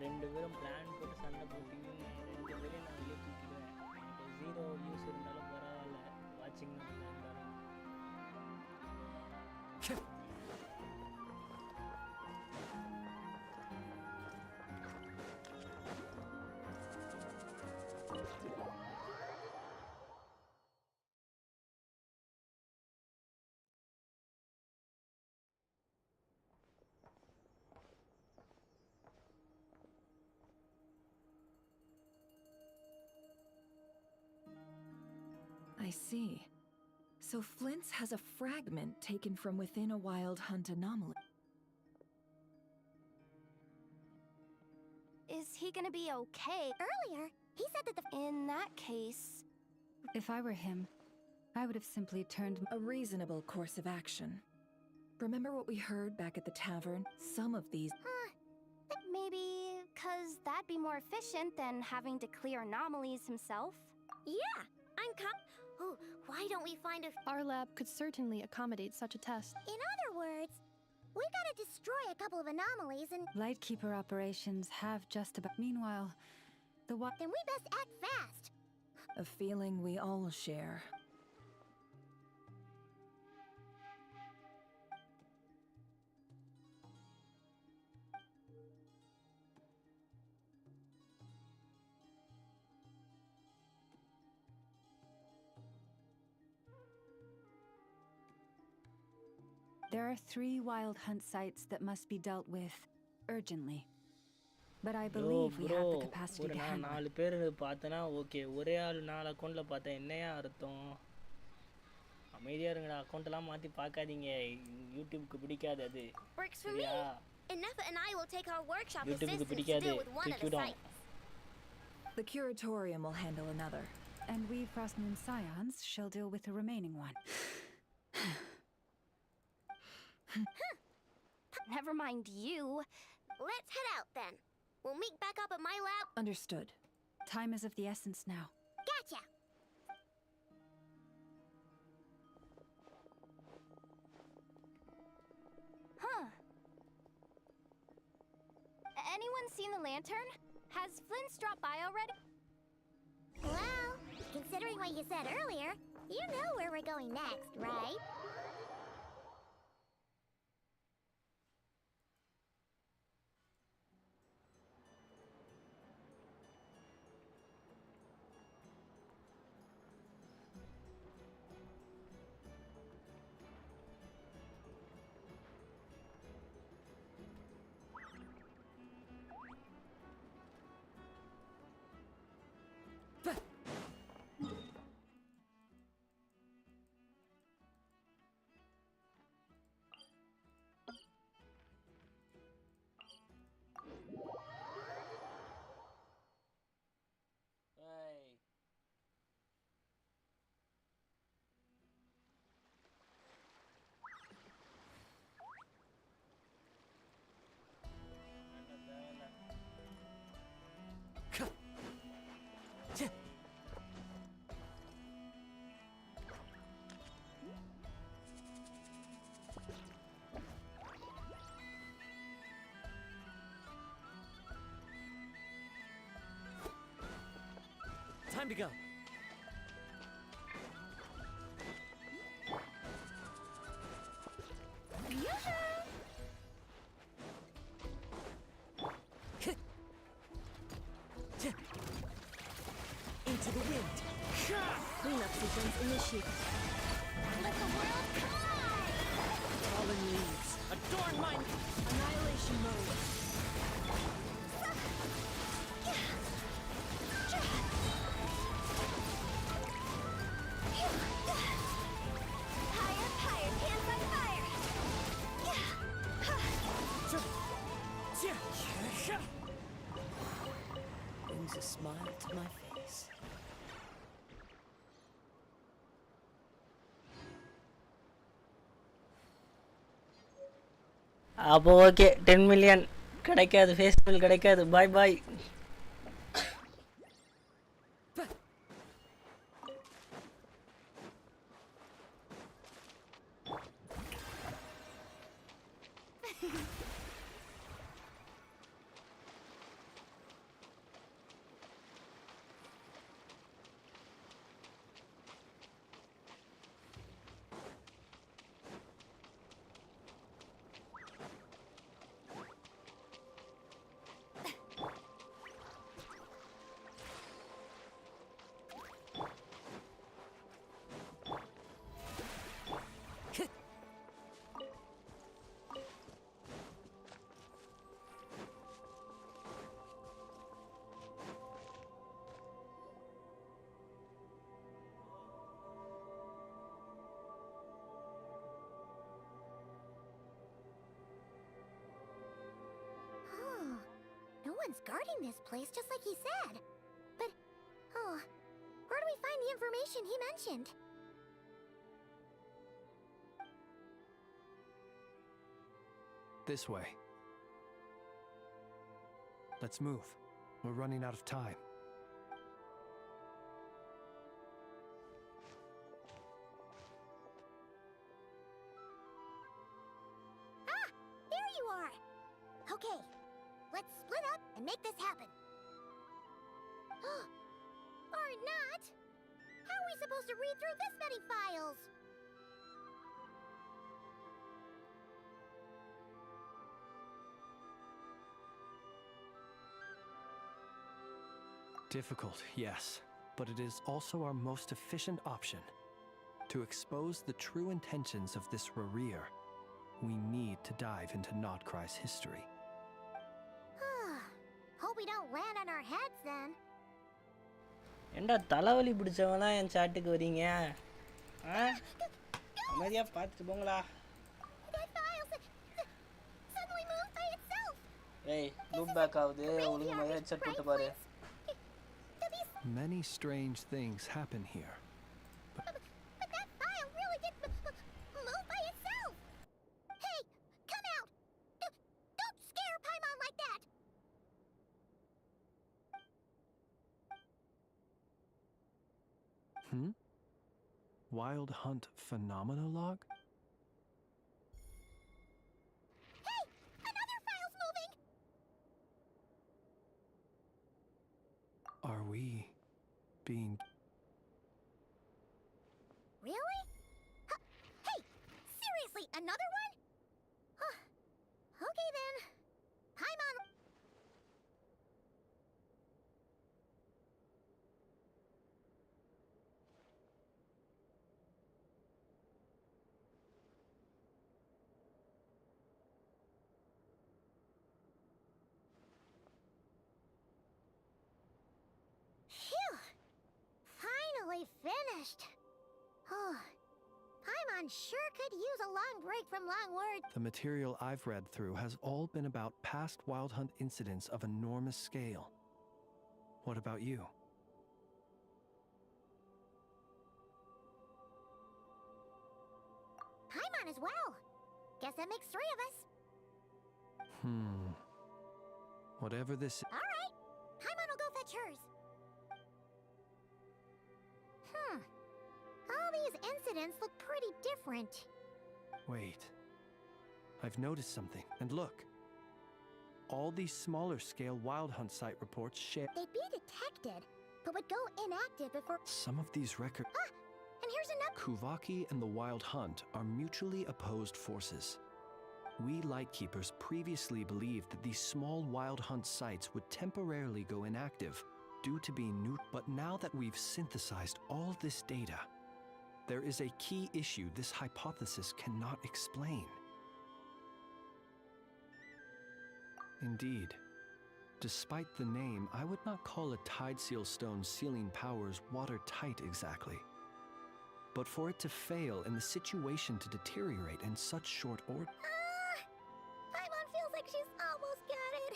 ரெண்டு பேரும் பிளான் போட்டு சண்டை போட்டீங்க. ரெண்டு பேரையும் நான் வெளியே தூக்கிடுவேன். ஜீரோ வியூஸ் இருந்தாலும் பரவாயில்ல, வாட்சிங் நம்ம இருந்தாலும். I see. So Flint's has a fragment taken from within a wild hunt anomaly. Is he gonna be okay? Earlier, he said that the... In that case... If I were him, I would have simply turned... A reasonable course of action. Remember what we heard back at the tavern? Some of these... Maybe... 'cause that'd be more efficient than having to clear anomalies himself? Yeah, why don't we find a... Our lab could certainly accommodate such a test. In other words, We gotta destroy a couple of anomalies and... Lightkeeper operations have just about... Meanwhile, the Then we best act fast. A feeling we all share. There are 3 wild hunt sites that must be dealt with urgently. But I believe we have the capacity to handle it. 4 பேர் பார்த்தனா okay ஒரே ஆள் 4 அக்கவுண்ட்ல பார்த்தா என்னையா அர்த்தம் அமைதியா இருங்கடா அக்கவுண்ட் எல்லாம் மாத்தி பார்க்காதீங்க யூடியூப்க்கு பிடிக்காது அது Works for me. Enough and I will take our workshop யூடியூப்க்கு assistants to பிடிக்காது deal with one of the தூக்கிடும் sites. The curatorium will handle another. And we Frostmoon Scions shall deal with the remaining one. Never mind you. Let's head out then. We'll meet back up at my lab. Understood. Time is of the essence now. Gotcha. Huh. Anyone seen the lantern? Has Flint's dropped by already? Well, considering what you said earlier, you know where we're going next, right? Time to go. Into the wind. Cleanup sequence initiated. Let the world collide! Fallen leaves. Adorn mine. Annihilation mode. Brings a smile to my face. அப்போ okay 10 million கிடைக்காது festival கிடைக்காது பாய் பாய் No one's guarding this place, just like he said. But, where do we find the information he mentioned? This way. Let's move. We're running out of time. this happen. Or not. How are we supposed to read through this many files? Difficult, yes, but it is also our most efficient option. To expose the true intentions of this Rarir, we need to dive into Notcry's history. Hope we don't land on our heads then. ஏண்டா தலைவலி பிடிச்சவங்களாம் என் சாட்டுக்கு வரீங்க? ஆ? அமைதியா பார்த்துட்டு போங்களா? ஏய், loop back ஆகுது. ஒழுங்கு மாதிரி headset போட்டு பாரு. Many strange things happen here. But that file really did move by itself! Hey, come out! Don't scare Paimon like that! Wild Hunt Phenomenolog? Hey! Another file's moving! Are we being... Really? Hey! Seriously, another one? Okay then. Paimon... Phew! Finally finished. Paimon sure could use a long break from long words. The material I've read through has all been about past Wild Hunt incidents of enormous scale. What about you? Paimon as well. Guess that makes 3 of us. Whatever this... All right. Paimon will go fetch hers. All these incidents look pretty different. Wait. I've noticed something. And look. All these smaller scale Wild Hunt site reports share... They'd be detected, but would go inactive before... Some of these records... And here's another... Kuvaki and the Wild Hunt are mutually opposed forces. We Lightkeepers previously believed that these small Wild Hunt sites would temporarily go inactive due to being new... But now that we've synthesized all this data, there is a key issue this hypothesis cannot explain. Indeed, despite the name, I would not call a Tideseal Stone's sealing powers watertight exactly. But for it to fail and the situation to deteriorate in such short order... Paimon feels like she's almost got it.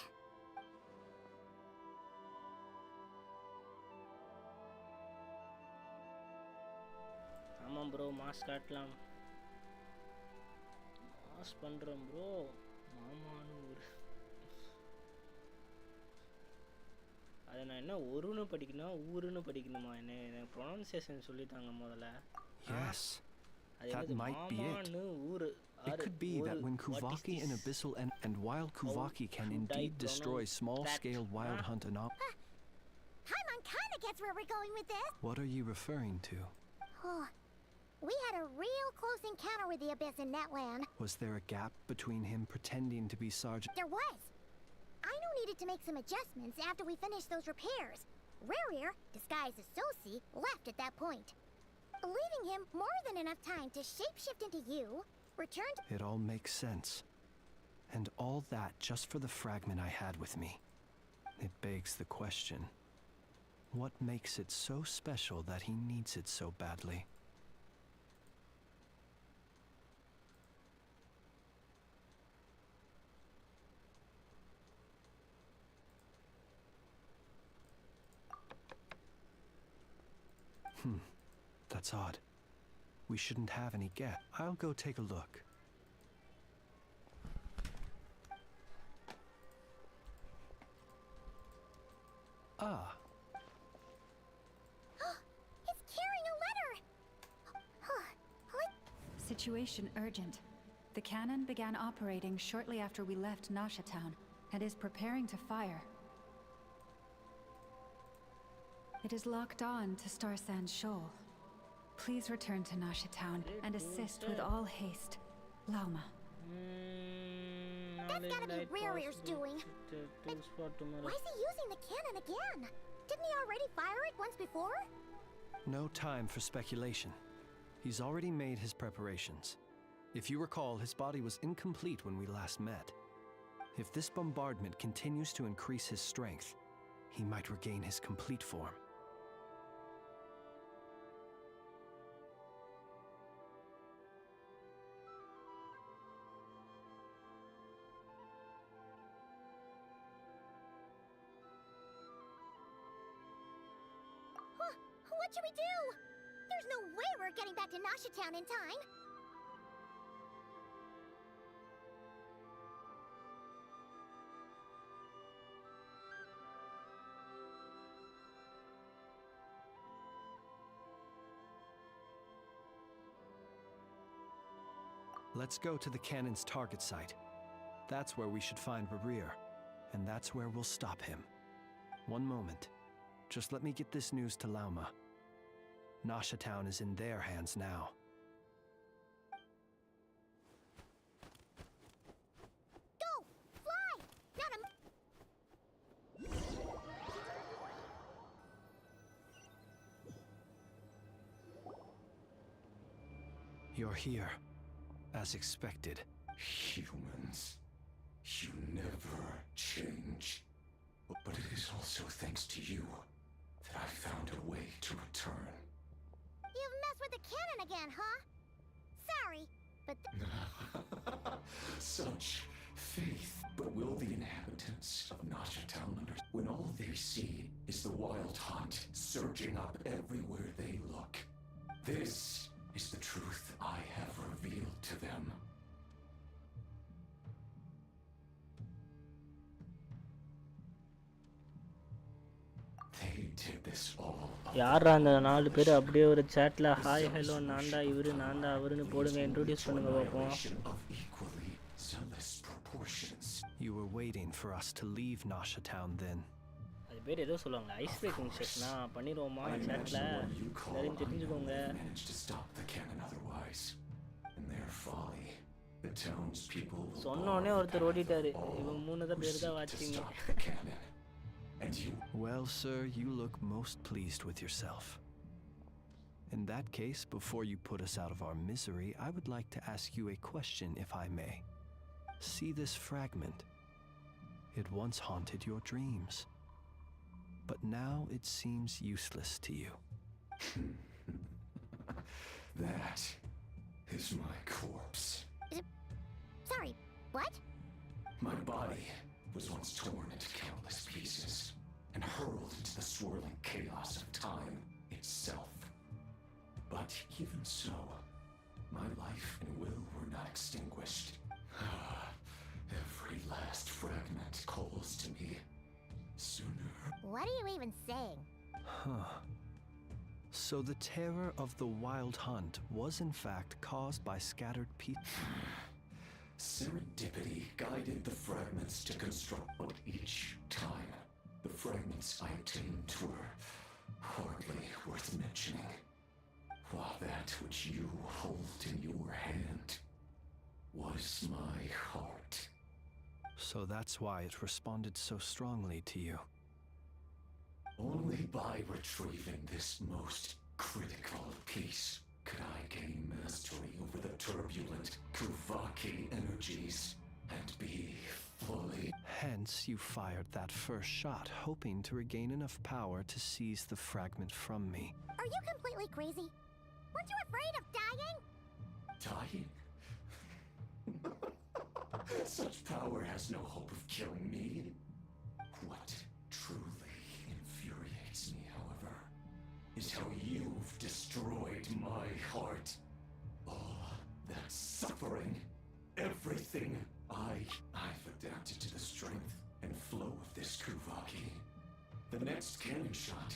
ஆமாம் bro, mass காட்டலாம். Mass பண்ணுறோம் bro. மாமான்னு ஒரு... அதை நான் என்ன ஒருன்னு படிக்கணும் ஊருன்னு படிக்கணுமா? என்ன ப்ரொனன்சியேஷன் சொல்லிட்டாங்க முதல்ல. Yes, that might be it. It could be that when Kuvaki and Abyssal and while Kuvaki can indeed destroy small-scale Wild Hunt anomalies... Paimon kinda gets where we're going with this. What are you referring to? We had a real close encounter with the Abyss in Netland. Was there a gap between him pretending to be Sergeant... There was. Aino needed to make some adjustments after we finished those repairs. Rarir, disguised as Sosi, left at that point, leaving him more than enough time to shapeshift into you, return to... It all makes sense. And all that just for the fragment I had with me. It begs the question, what makes it so special that he needs it so badly? That's odd. We shouldn't have any guess. I'll go take a look. Ah. It's carrying a letter! Situation urgent. The cannon began operating shortly after we left Nasha Town and is preparing to fire. It is locked on to Star Sand Shoal. Please return to Nasha Town and assist with all haste. Lauma. That's gotta be Rearier's doing. But why is he using the cannon again? Didn't he already fire it once before? No time for speculation. He's already made his preparations. If you recall, his body was incomplete when we last met. If this bombardment continues to increase his strength, he might regain his complete form. What should we do? There's no way we're getting back to Nasha Town in time. Let's go to the cannon's target site. That's where we should find Rerir, and that's where we'll stop him. One moment. Just let me get this news to Lauma. Nasha Town is in their hands now. Go! Fly! Not a... You're here, as expected. Humans, you never change. But it is also thanks to you that I found a way to return. You've messed with the cannon again, huh? Sorry, but... Such faith. But will the inhabitants of Nasha Town understand when all they see is the wild hunt surging up everywhere they look? This is the truth I have revealed to them. They did this all. யாரா அந்த 4 பேர் அப்படியே ஒரு chatல hi hello நான்டா இவரு நான்டா அவருன்னு போடுங்க introduce பண்ணுங்க பாப்போம். You were waiting for us to leave Nasha Town then. அது பேர் ஏதோ சொல்லுவாங்க ஐஸ் பிரேக்கிங் செக்னா பண்ணிரோமா chatல எல்லாரும் தெரிஞ்சுக்கோங்க. சொன்னோனே ஒருத்தர் ஓடிட்டாரு. இவங்க 3 பேர் தான் வாட்சிங்க. Well, sir, you look most pleased with yourself. In that case, before you put us out of our misery, I would like to ask you a question, if I may. See this fragment? It once haunted your dreams, but now it seems useless to you. That is my corpse. Sorry, what? My body was once torn into countless pieces and hurled into the swirling chaos of time itself. But even so, my life and will were not extinguished. Every last fragment calls to me. Sooner. What are you even saying? Huh. So the terror of the wild hunt was in fact caused by scattered pieces. Serendipity guided the fragments to construct, but each time, the fragments I obtained were hardly worth mentioning. While that which you hold in your hand was my heart. So that's why it responded so strongly to you. Only by retrieving this most critical piece could I gain mastery over the turbulent Kuvaki energies and be fully... Hence, you fired that first shot, hoping to regain enough power to seize the fragment from me. Are you completely crazy? Weren't you afraid of dying? Dying? Such power has no hope of killing me. What truly infuriates me, however, is how you've destroyed my heart. All that suffering, everything I've adapted to the strength and flow of this Kuvaki. The next cannon shot,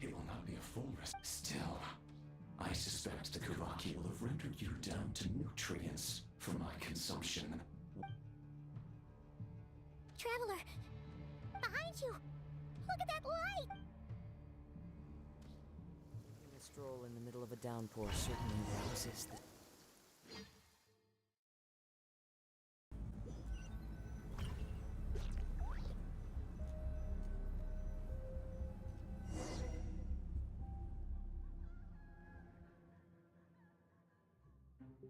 it will not be a full rest. Still, I suspect the Kuvaki will have rendered you down to nutrients for my consumption. Traveler! Behind you! Look at that light! stroll in the middle of a downpour certainly rouses the...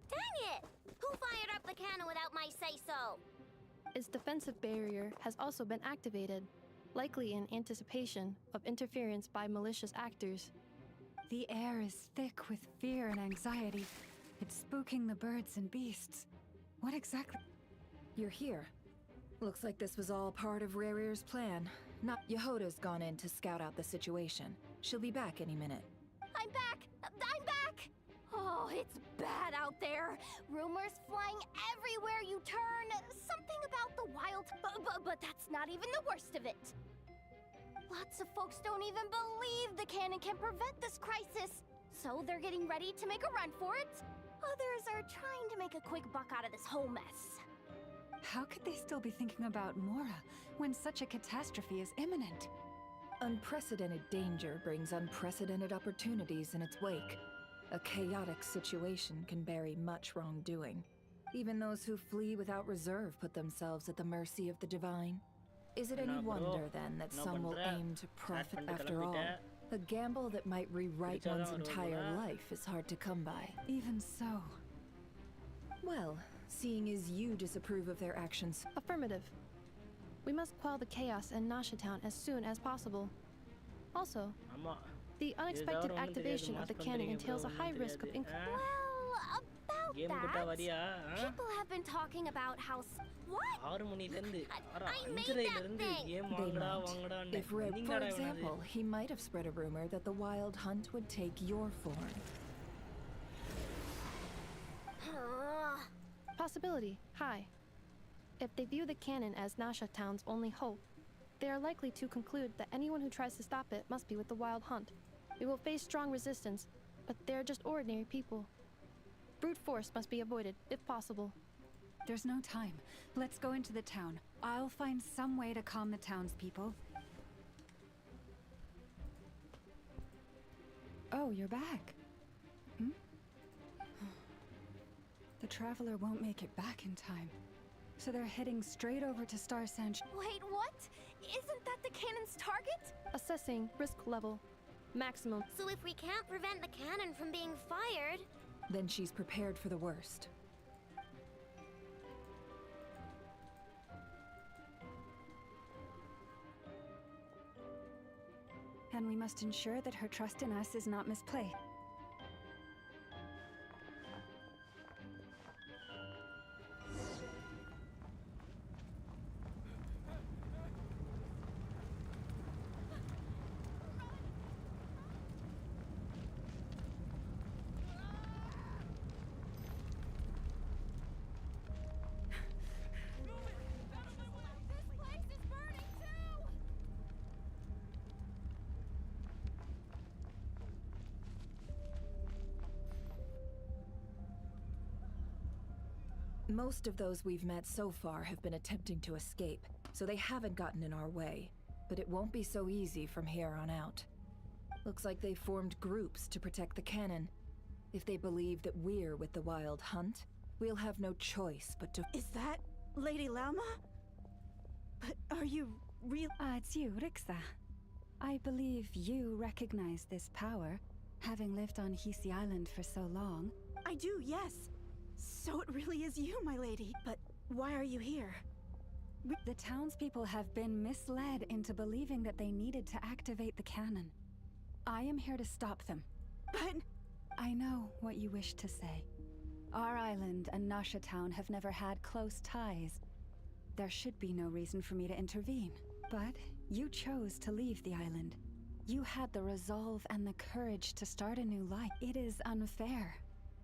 Dang it! Who fired up the cannon without my say-so? Its defensive barrier has also been activated, likely in anticipation of interference by malicious actors. The air is thick with fear and anxiety. It's spooking the birds and beasts. What exactly? You're here. Looks like this was all part of Rarir's plan. Not Yehoda's gone in to scout out the situation. She'll be back any minute. I'm back! I'm back! Oh, it's bad out there. Rumors flying everywhere you turn. Something about the wild... But that's not even the worst of it. Lots of folks don't even believe the cannon can prevent this crisis. So they're getting ready to make a run for it. Others are trying to make a quick buck out of this whole mess. How could they still be thinking about Mora when such a catastrophe is imminent? Unprecedented danger brings unprecedented opportunities in its wake. A chaotic situation can bury much wrongdoing. Even those who flee without reserve put themselves at the mercy of the divine. Is it any wonder, then, that some will aim to profit after all? A gamble that might rewrite one's entire life is hard to come by. Even so. Well, seeing as you disapprove of their actions... Affirmative. We must quell the chaos in Nasha Town as soon as possible. Also, the unexpected activation of the cannon entails a high risk of Well, about that, people have been talking about how... What? I made that thing! They might. If Red, for example, he might have spread a rumor that the Wild Hunt would take your form. Possibility high. If they view the cannon as Nasha Town's only hope, they are likely to conclude that anyone who tries to stop it must be with the Wild Hunt. We will face strong resistance, but they're just ordinary people. Brute force must be avoided, if possible. There's no time. Let's go into the town. I'll find some way to calm the townspeople. Oh, you're back. Hmm? The Traveler won't make it back in time. So they're heading straight over to Star Sanch. Wait, what? Isn't that the cannon's target? Assessing risk level. Maximum. So if we can't prevent the cannon from being fired... Then she's prepared for the worst. And we must ensure that her trust in us is not misplaced. Most of those we've met so far have been attempting to escape, so they haven't gotten in our way. But it won't be so easy from here on out. Looks like they formed groups to protect the cannon. If they believe that we're with the Wild Hunt, we'll have no choice but to— Is that Lady Lauma? But are you real? It's you, Rixa. I believe you recognize this power, having lived on Hisi Island for so long. I do, yes. So it really is you, my lady. But why are you here? The townspeople have been misled into believing that they needed to activate the cannon. I am here to stop them. But... I know what you wish to say. Our island and Nasha Town have never had close ties. There should be no reason for me to intervene. But you chose to leave the island. You had the resolve and the courage to start a new life. It is unfair,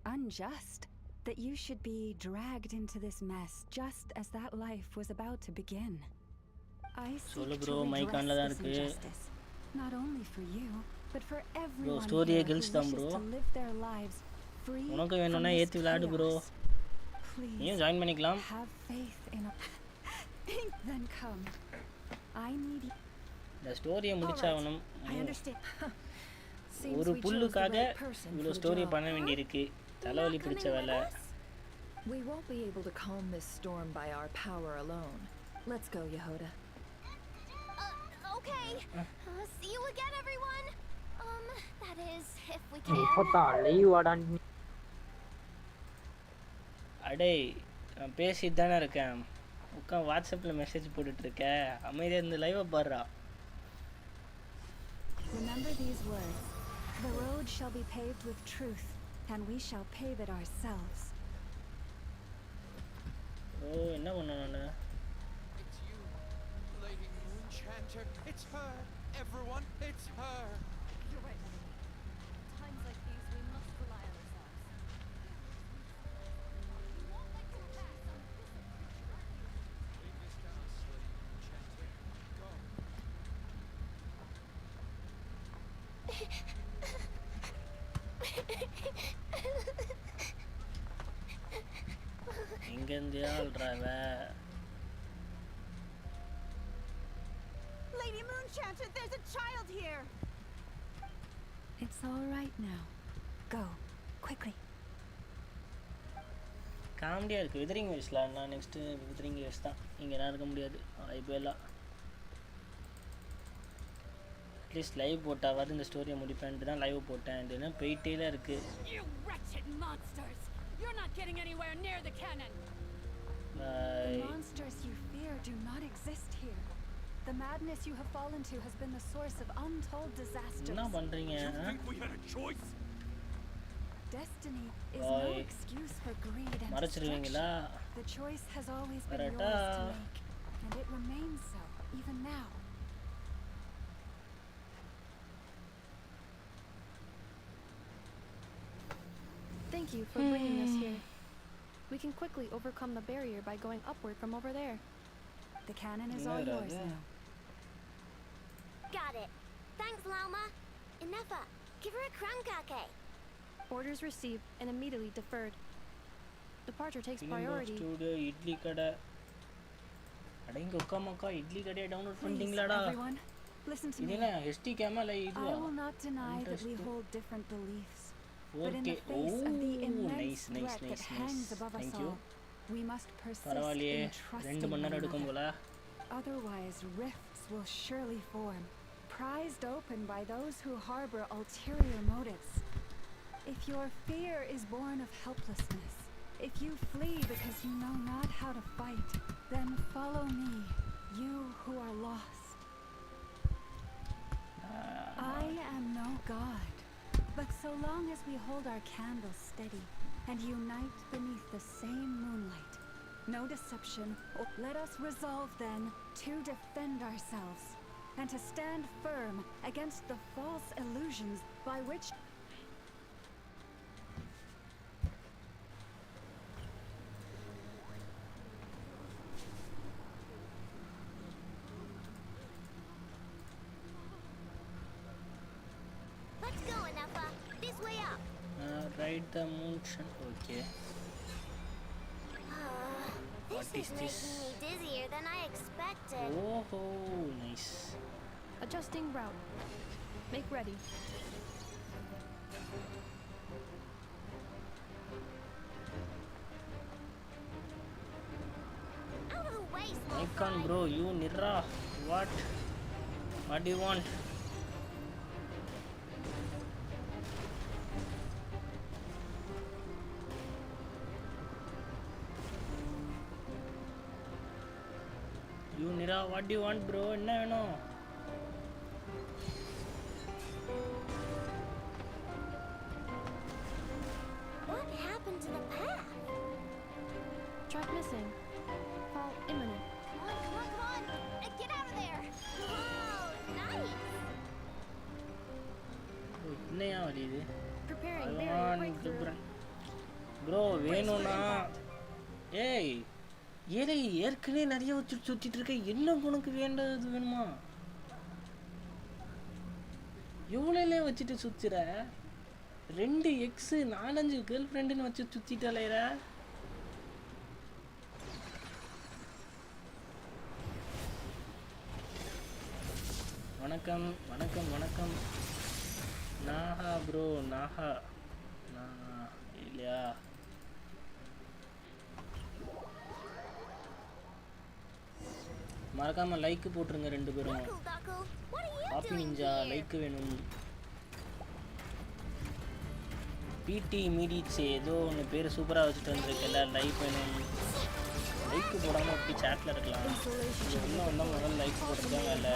unjust, that you should be dragged into this mess just as that life was about to begin. I seek to redress this injustice, not only for you, but for everyone here who wishes to live their lives free from this chaos. Please have faith in a... Then come. I need you. The story I understand. ஒரு புல்லுக்காக இவ்வளோ story பண்ண வேண்டியிருக்கு. தலைவலி பிடிச்ச வேலை. We won't be able to calm this storm by our power alone. Let's go, Yehoda. Okay. See you again, everyone. That is, if we can. அடே நான் பேசிட்டு தானே இருக்கேன். உட்காந்து வாட்ஸ்அப்பில் மெசேஜ் போட்டுட்டு இருக்கேன். அமைதியாக இருந்து லைவாக பாடுறா. Remember these words. The road shall be paved with truth, and we shall pave it ourselves. ஓ என்ன பண்ணணும்? It's you, Lady Moonchanter. It's her. Everyone, it's her. You're right. Times like these, we must rely on ourselves. We won't let you pass on this creature. Leave this to us, Lady Moonchanter. Go. எங்கேருந்து ஆள்றாவ? Lady Moonchanter, there's a child here! It's all right now. Go, quickly. காமெடியாக இருக்குது. Withering வயசில் நான் next withering வயசு தான். இங்கே நான் இருக்க முடியாது. இப்போ எல்லாம் அட்லீஸ்ட் லைவ் போட்டாவது இந்த ஸ்டோரியை முடிப்பேன்ட்டு தான் லைவ் போட்டேன். இதுனா போயிட்டே தான் இருக்குது. You wretched monsters! You're not getting anywhere near the cannon! The monsters you fear do not exist here. The madness you have fallen to has been the source of untold disasters. என்ன பண்ணுறீங்க? You think we had a choice? Destiny is no excuse for greed and மறைச்சிருவீங்களா? destruction. The choice has always been yours to make, and it remains so, even now. Thank you for bringing us here. We can quickly overcome the barrier by going upward from over there. The cannon is all yours now. Got it. Thanks, Lauma. Inefa, give her a krankake. Orders received and immediately deferred. Departure takes priority. Studio idli கடை. அடங்க உட்காமக்கா இட்லி கடையை download Please, பண்ணிட்டீங்களாடா? everyone, listen to இது me. என்ன ST camera இதுவா? I will not deny that we hold different beliefs. But in 4K. the face of the immense nice, nice, threat that nice, hangs nice. above us Thank you. all, we must persist பரவாயில்லையே in 2 trusting money one நேரம் எடுக்கும் போல. another. Otherwise, rifts will surely form, prized open by those who harbor ulterior motives. If your fear is born of helplessness, if you flee because you know not how to fight, then follow me, you who are lost. I am no god. But so long as we hold our candles steady and unite beneath the same moonlight, no deception, let us resolve then to defend ourselves and to stand firm against the false illusions by which Let's go, Inefa. This way up. Ride the moonshine. Okay. This What is is this? making me dizzier than I expected. Oh, nice. Adjusting route. Make ready. Out of the way, small Icon fry. bro, you Nirra. What? What do you want? You Nira, what do you want bro? என்ன வேணும்? What happened to the path? Track missing. Fall imminent. Come on. Get out of there. Whoa, nice. என்னையா வலி இது? Preparing I barrier want breakthrough. bro வேணும்னா ஏய் ஏலே ஏற்கனவே நிறைய வச்சு சுத்திட்டு இருக்க என்ன உனக்கு வேண்டது வேணுமா? எவ்வளோலே வச்சுட்டு சுத்துற? 2 எக்ஸ் 4-5 கேர்ள் ஃப்ரெண்டுன்னு வச்சு சுத்திட்டாலேற. வணக்கம் வணக்கம் வணக்கம். Naha bro, Naha. Naha. இல்லையா? மறக்காம லைக் போட்டுருங்க ரெண்டு பேரும். ஹாப்பி நிஞ்சா லைக் வேணும். பிடி மீடிட்ஸ் ஏதோ ஒன்று பேர் சூப்பராக வச்சுட்டு வந்துருக்கல, லைக் வேணும். லைக் போடாமல் எப்படி சேட்டில் இருக்கலாம்? இன்னும் வந்தால் முதல்ல லைக் போட்டுருக்காங்க இல்லை?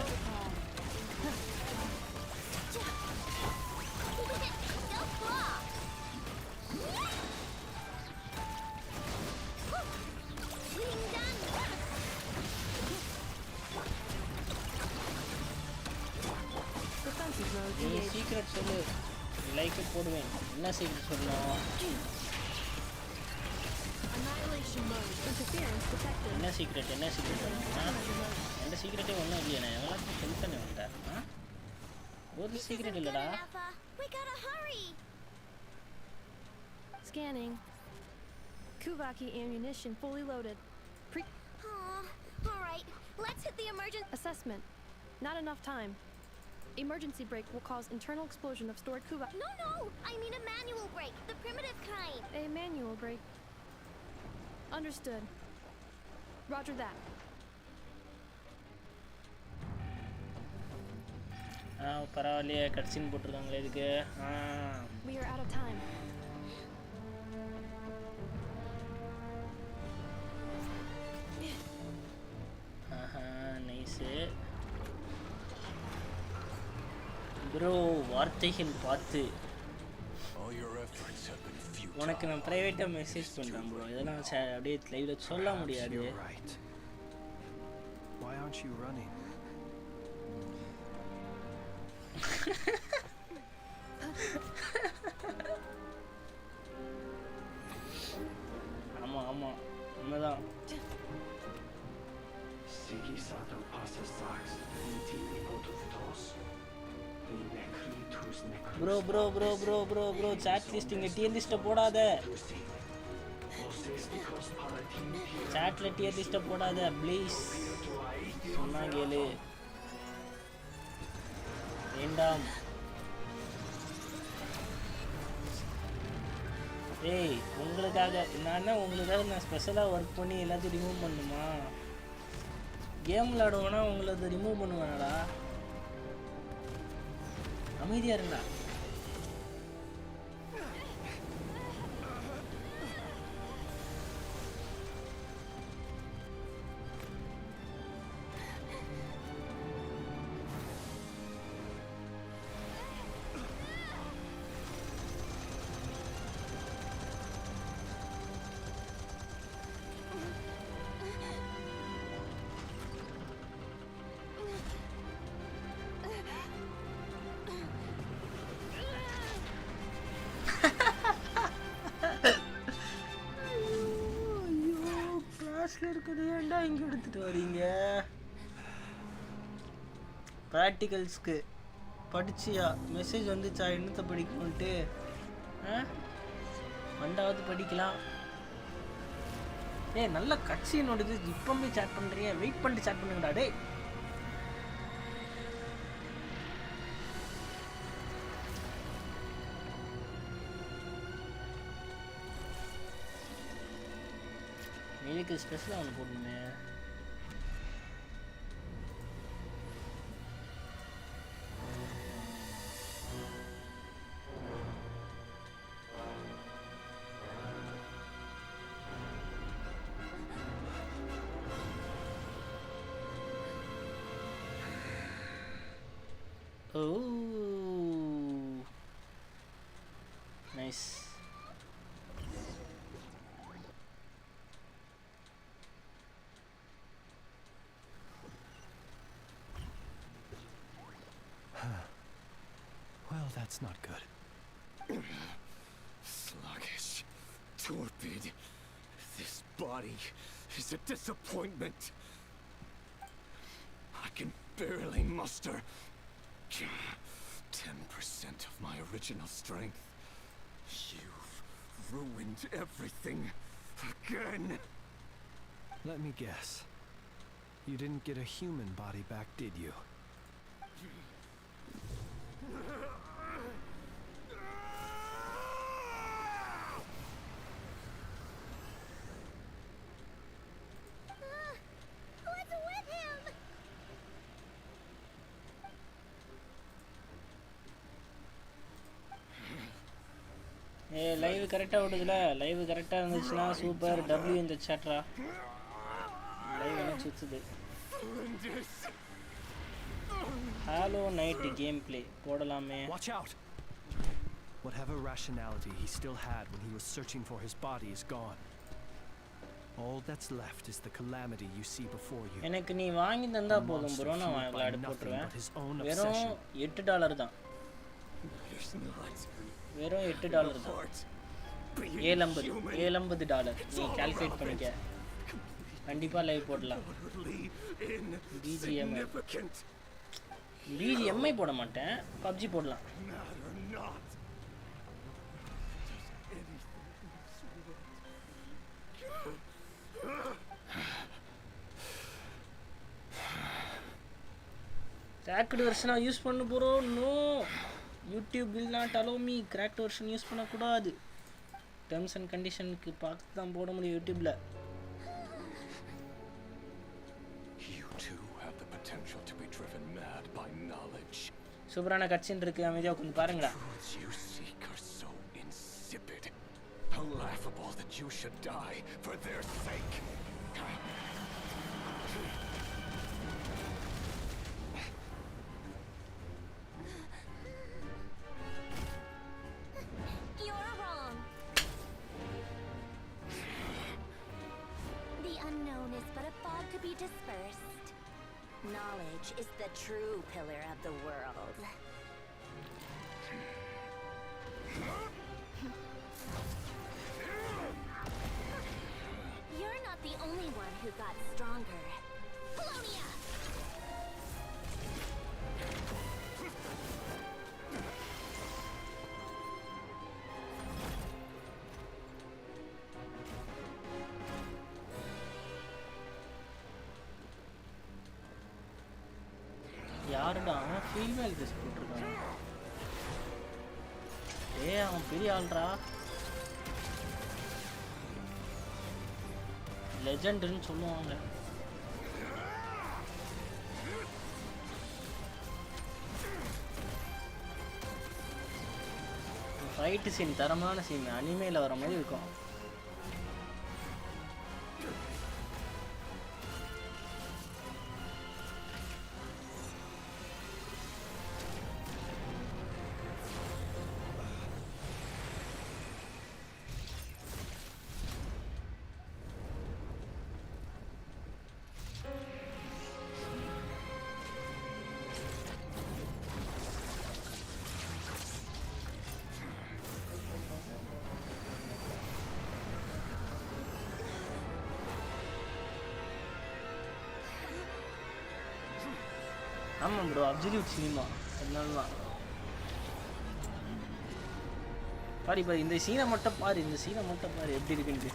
சீக்ரெட் சொல்லு, லைக் போடுவேன். என்ன சீக்ரெட் சொல்லணும்? என்ன சீக்ரெட்? என்ன சீக்ரெட் வேணும்? எந்த சீக்ரெட்டே ஒன்றும் இல்லையா? நான் எல்லாத்தையும் சொல்லிட்டேன் வந்துட்டேன். ஒரு சீக்ரெட் இல்லைடா. Scanning. Kuvaki ammunition fully loaded. All right, let's hit the emergency Assessment. Not enough time. Emergency brake will cause internal explosion of stored Kuvaki. No, I mean a manual brake, the primitive kind. A manual brake. Understood. Roger that. பரவாயில்லையே, கட்சின்னு போட்டிருக்காங்களே இதுக்கு. We are out of time. Nice bro. வார்த்தைகள் பார்த்து உனக்கு நான் ப்ரைவேட்டாக message பண்ணுறேன் bro. இதெல்லாம் அப்படியே லைவ்ல சொல்ல முடியாது. Why aren't you running? ஆமாம் ஆமாம் உண்மைதான். Bro bro bro bro bro bro chat list இங்கே டியர் லிஸ்ட்டை போடாத. சாட்டில் டியர் லிஸ்ட்டை போடாத ப்ளீஸ். சொன்னா கேளு. வேண்டாம். ஏய் உங்களுக்காக நான் ஸ்பெஷலாக ஒர்க் பண்ணி எல்லாத்தையும் ரிமூவ் பண்ணணுமா? கேம் விளாடுவோன்னா உங்களை அதை ரிமூவ் பண்ணுவேனடா. அமைதியாக இருந்தா. இருக்குது ஏன்டா இங்கே எடுத்துகிட்டு வரீங்க? ப்ராக்டிகல்ஸ்க்கு படிச்சியா? மெசேஜ் வந்துச்சா? என்னத்தை படிக்கணுன்ட்டு? ரெண்டாவது படிக்கலாம். நல்ல கட்சியினோடது இப்போமே சேட் பண்ணுறீங்க. வெயிட் பண்ணிட்டு சேட் பண்ணுங்கடா. டே இதுக்கு ஸ்பெஷலாக ஒன்று போடணுமே. Nice. Well, that's not good. Sluggish, torpid. This body is a disappointment. I can barely muster 10% of my original strength. You've ruined everything again. Let me guess. You didn't get a human body back, did you? Live கரெக்டாக விடுதுல live கரெக்டாக இருந்துச்சுன்னா super W இந்த சேட்ரா live என்ன சுற்றுது Hollow Knight game play போடலாமே Watch out! Whatever rationality he still had when he was searching for his body is gone. All that's left is the calamity you see before you. எனக்கு நீ வாங்கி தந்தா போதும் bro நான் விளையாட போட்டுருவேன் வெறும் $8 தான் வெறும் $8 தான் $750 நீ கால்குலேட் பண்ணிக்க கண்டிப்பா லைவ் போடலாம் பிஜிஎம்ஐ போட மாட்டேன் பப்ஜி போடலாம் கிராக்டு வெர்ஷனாக யூஸ் பண்ண போகிறோம் no YouTube will not allow me cracked version use பண்ணக்கூடாது டேர்ம்ஸ் அண்ட் கண்டிஷனுக்கு பார்த்து தான் போட முடியும் யூடியூப்பில் சூப்பரான கட்சின் இருக்கு அமைதியாக உட்காந்து பாருங்களா How laughable that you should die for their sake. You're wrong. The unknown is but a fog to be dispersed. Knowledge is the true pillar of the world. You're not the only one who got stronger. Polonia! யாருடா female dress போட்டிருக்கான் அவன் பெரிய ஆள்ரா லெஜெண்டுன்னு சொல்லுவாங்க fight scene தரமான scene அனிமேல வர மாதிரி இருக்கும் ஆமாம் ப்ரோ அப்சல்யூட் சினிமா அதனால தான் பாரு பாரு இந்த சீனை மட்டும் பாரு எப்படி இருக்குன்னு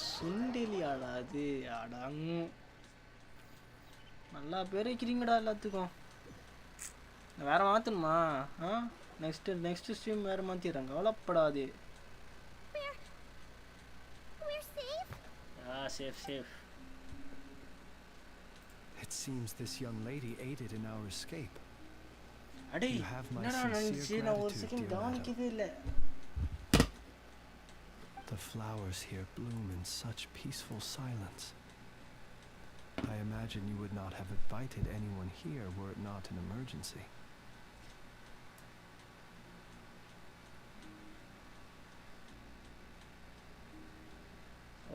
சுண்டெலி ஆடாது ஆடாங்க நல்லா பேர் வைக்கிறீங்கடா எல்லாத்துக்கும் வேற மாற்றணுமா நெக்ஸ்ட் ஸ்ட்ரீம் வேற மாற்றிடுறேன் கவலைப்படாது safe It seems this young lady aided in our escape. அடே என்னடா நினைச்சு நான் ஒரு செகண்ட் கவனிக்கவே இல்லை The flowers here bloom in such peaceful silence. I imagine you would not have invited anyone here were it not an emergency.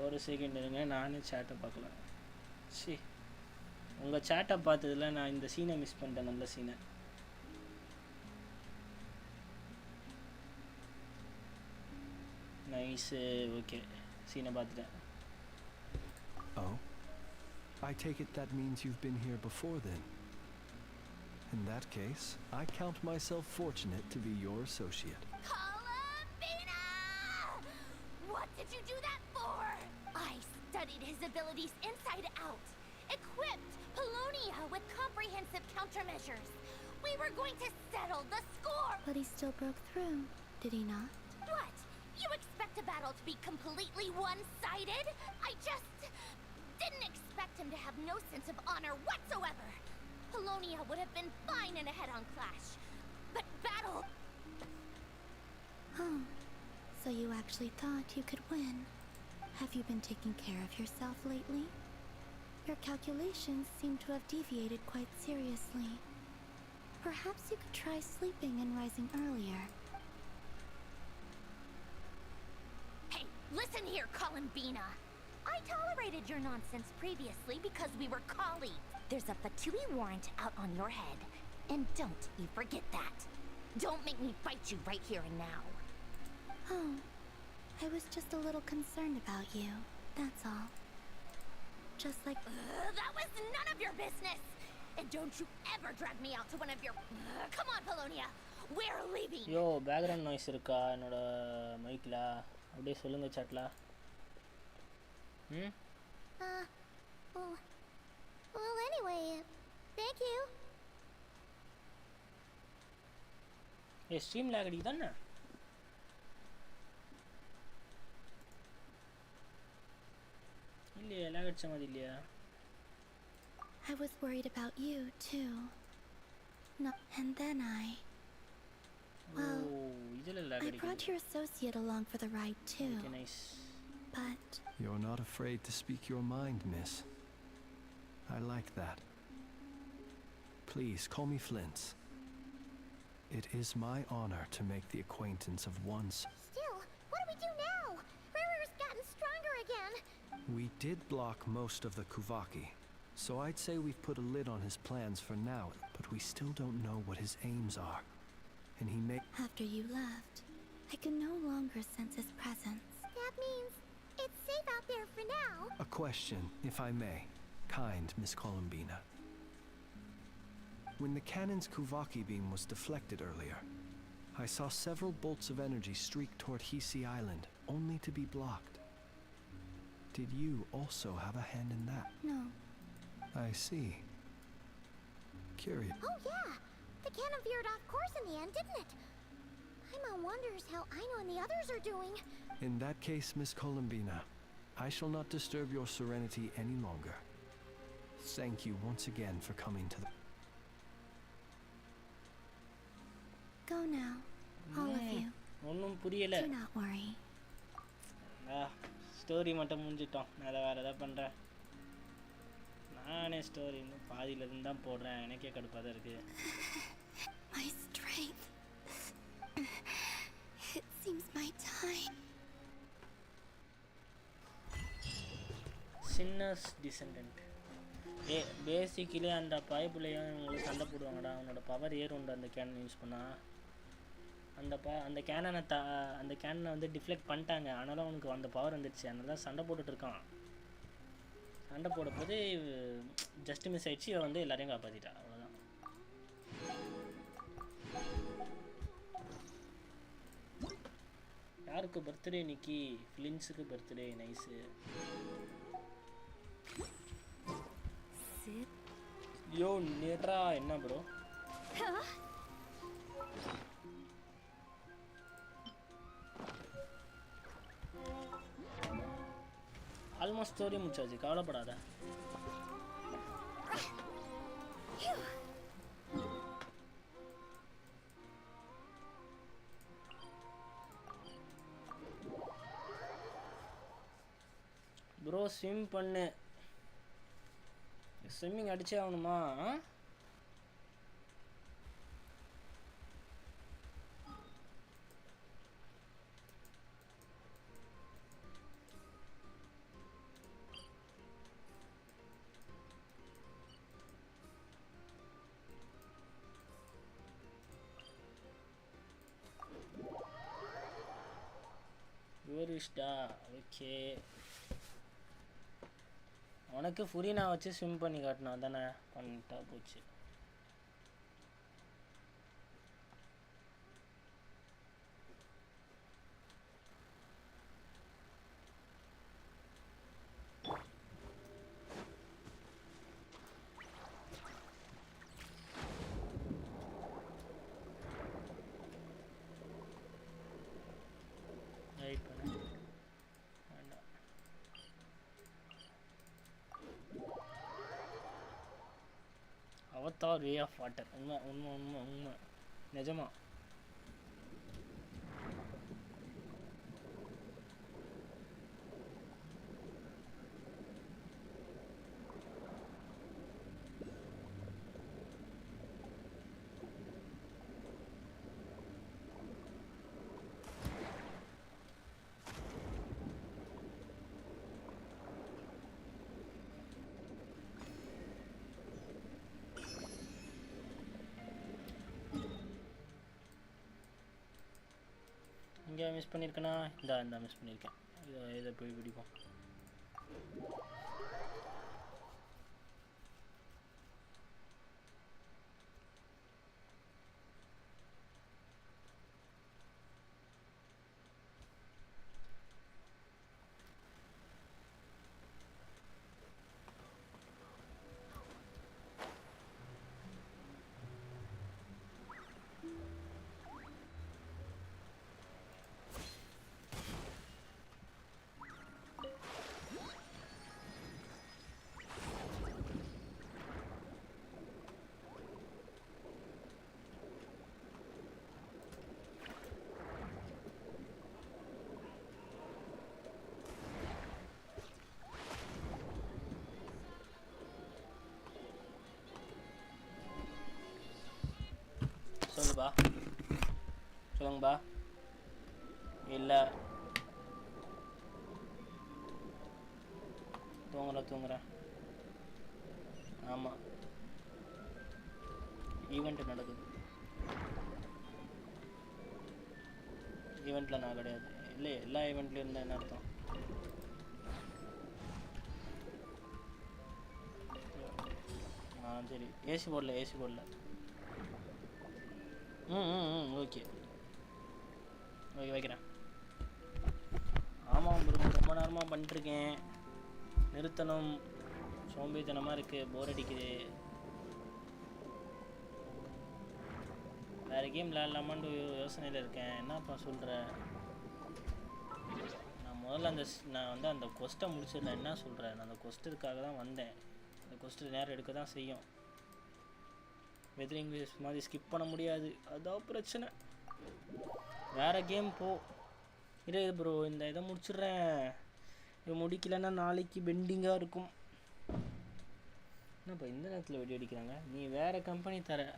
ஒரு second இருங்க நானே சேட்டை பார்க்கலாம் சரி உங்கள் சேட்டை பார்த்ததில் நான் இந்த சீனை மிஸ் பண்ணிட்டேன் நல்ல சீனை நைஸ் ஓகே சீனை பார்த்துட்டேன் Oh, I take it that means you've been here before then. In that case, I count myself fortunate to be your associate. Columbina! What did you do that for? studied his abilities inside out. Equipped Polonia with comprehensive countermeasures. We were going to settle the score! But he still broke through, did he not? What? You expect a battle to be completely one-sided? I just didn't expect him to have no sense of honor whatsoever. Polonia would have been fine in a head-on clash. But battle... Oh, so you actually thought you could win. Have you been taking care of yourself lately? Your calculations seem to have deviated quite seriously. Perhaps you could try sleeping and rising earlier. Hey, listen here, Columbina. I tolerated your nonsense previously because we were colleagues. There's a Fatui warrant out on your head. And don't you forget that. Don't make me fight you right here and now. Oh, I was just a little concerned about you, that's all. Just like... that was none of your business! And don't you ever drag me out to one of your... come on, Polonia! We're leaving! Yo, background noise இருக்கா என்னோட மைக்ல அப்படியே சொல்லுங்க chatல. Well, anyway, thank you. ஏய் stream lock அடிக்குதானே? இல்லையே lock அடிச்ச மாதிரி இல்லையா? I was worried about you, too. No, and then Well, I brought your associate along for the ride, too. Okay, nice. But... You're not afraid to speak your mind, miss. I like that. Please, call me Flint. It is my honor to make the acquaintance of one's... Still, what do we do now? Riri's gotten stronger again. We did block most of the Kuvaki, so I'd say we've put a lid on his plans for now, but we still don't know what his aims are. And he may... After you left, I can no longer sense his presence. That means it's safe out there for now. A question, if I may. Kind Miss Columbina. When the cannon's Kuvaki beam was deflected earlier, I saw several bolts of energy streak toward Hisi Island, only to be blocked. Did you also have a hand in that? No. I see. Curious. Oh yeah! The cannon veered off course in the end, didn't it? Paimon wonders how Aino and the others are doing. In that case, Miss Columbina, I shall not disturb your serenity any longer. Thank you once again for coming to the... Go now, all of you. ஒன்றும் புரியல. Do not worry. Story மட்டும் முடிஞ்சிட்டோம். நான் அதை வேறு எதாவது பண்ணுறேன். நானே story இன்னும் பாதியிலேருந்து தான் போடுறேன். எனக்கே கடுப்பாக தான் இருக்குது. My strength. It seems my time. Sinner's Descendant. Basically அந்த பைப்புலையும் உங்களுக்கு சண்டை போடுவாங்கடா. அவனோட பவர் ஏறும்டா அந்த கேனன் யூஸ் பண்ணால். அந்த கேனனை வந்து டிஃப்ளெக்ட் பண்ணிட்டாங்க. ஆனாலும் அவனுக்கு அந்த பவர் வந்துடுச்சு. அதனால தான் சண்டை போட்டுட்ருக்கான். சண்டை போடும்போது ஜஸ்ட் மிஸ் ஆயிடுச்சு. இவன் வந்து எல்லாரையும் காப்பாற்றிட்டா. அவ்வளோதான். யாருக்கு பர்த்டே இன்னைக்கு? ஃபிலின்ஸுக்கு பர்த்டே. நைஸு. யோ நேரா என்ன ப்ரோ? ஆல்மோஸ்ட் ஸ்டோரி முடிச்சாச்சு. கவலைப்படாத. ப்ரோ ஸ்விம் பண்ணு. ஸ்விம்மிங் அடிச்சே ஆகணுமா? யூரிஸ்டா ஓகே. உனக்கு ஃபுரினா வச்சு ஸ்விம் பண்ணி காட்டணும் தானே? பண்ணிட்டா போச்சு. earth or way of water. உண்மை உண்மை உண்மை உண்மை நிஜமா. இங்கே மிஸ் பண்ணியிருக்கேனா? இந்த மிஸ் பண்ணியிருக்கேன். இதை போய் பிடிப்போம். சொல்லுப்பா, சொல்லுங்கப்பா. இல்லை தூங்குறேன். ஆமாம், ஈவெண்ட் நடக்குது. ஈவெண்ட்டில் நான் கிடையாது. இல்லை, எல்லா ஈவெண்ட்லேயும் இருந்தால் என்ன அர்த்தம்? சரி, ஏசி போடல. ஓகே வைக்கிறேன். ஆமாம் ப்ரோ, ரொம்ப நேரமாக பண்ணிட்டுருக்கேன். நிறுத்தணும், சோம்பேறித்தனமாக இருக்குது, போர் அடிக்குது. வேறு கேம் விளையாடலாமான்னு யோசனையில் இருக்கேன். என்னப்பா சொல்கிற? நான் முதல்ல நான் அந்த கொஸ்ட்டை முடிச்சிடுறேன். என்ன சொல்கிறேன்? நான் அந்த கொஸ்ட்டுக்காக தான் வந்தேன். அந்த கொஸ்ட்டு நேரம் எடுக்க தான் செய்யும். வெதர் இங்கிலீஷ் மாதிரி ஸ்கிப் பண்ண முடியாது, அதான் பிரச்சனை. வேறு கேம் போ. இரு ப்ரோ, இந்த இதை முடிச்சிடுறேன். இது முடிக்கலைன்னா நாளைக்கு பெண்டிங்காக இருக்கும். என்னப்பா இந்த நேரத்தில் வெடி அடிக்கிறாங்க? நீ வேறு கம்பெனி தரேன்.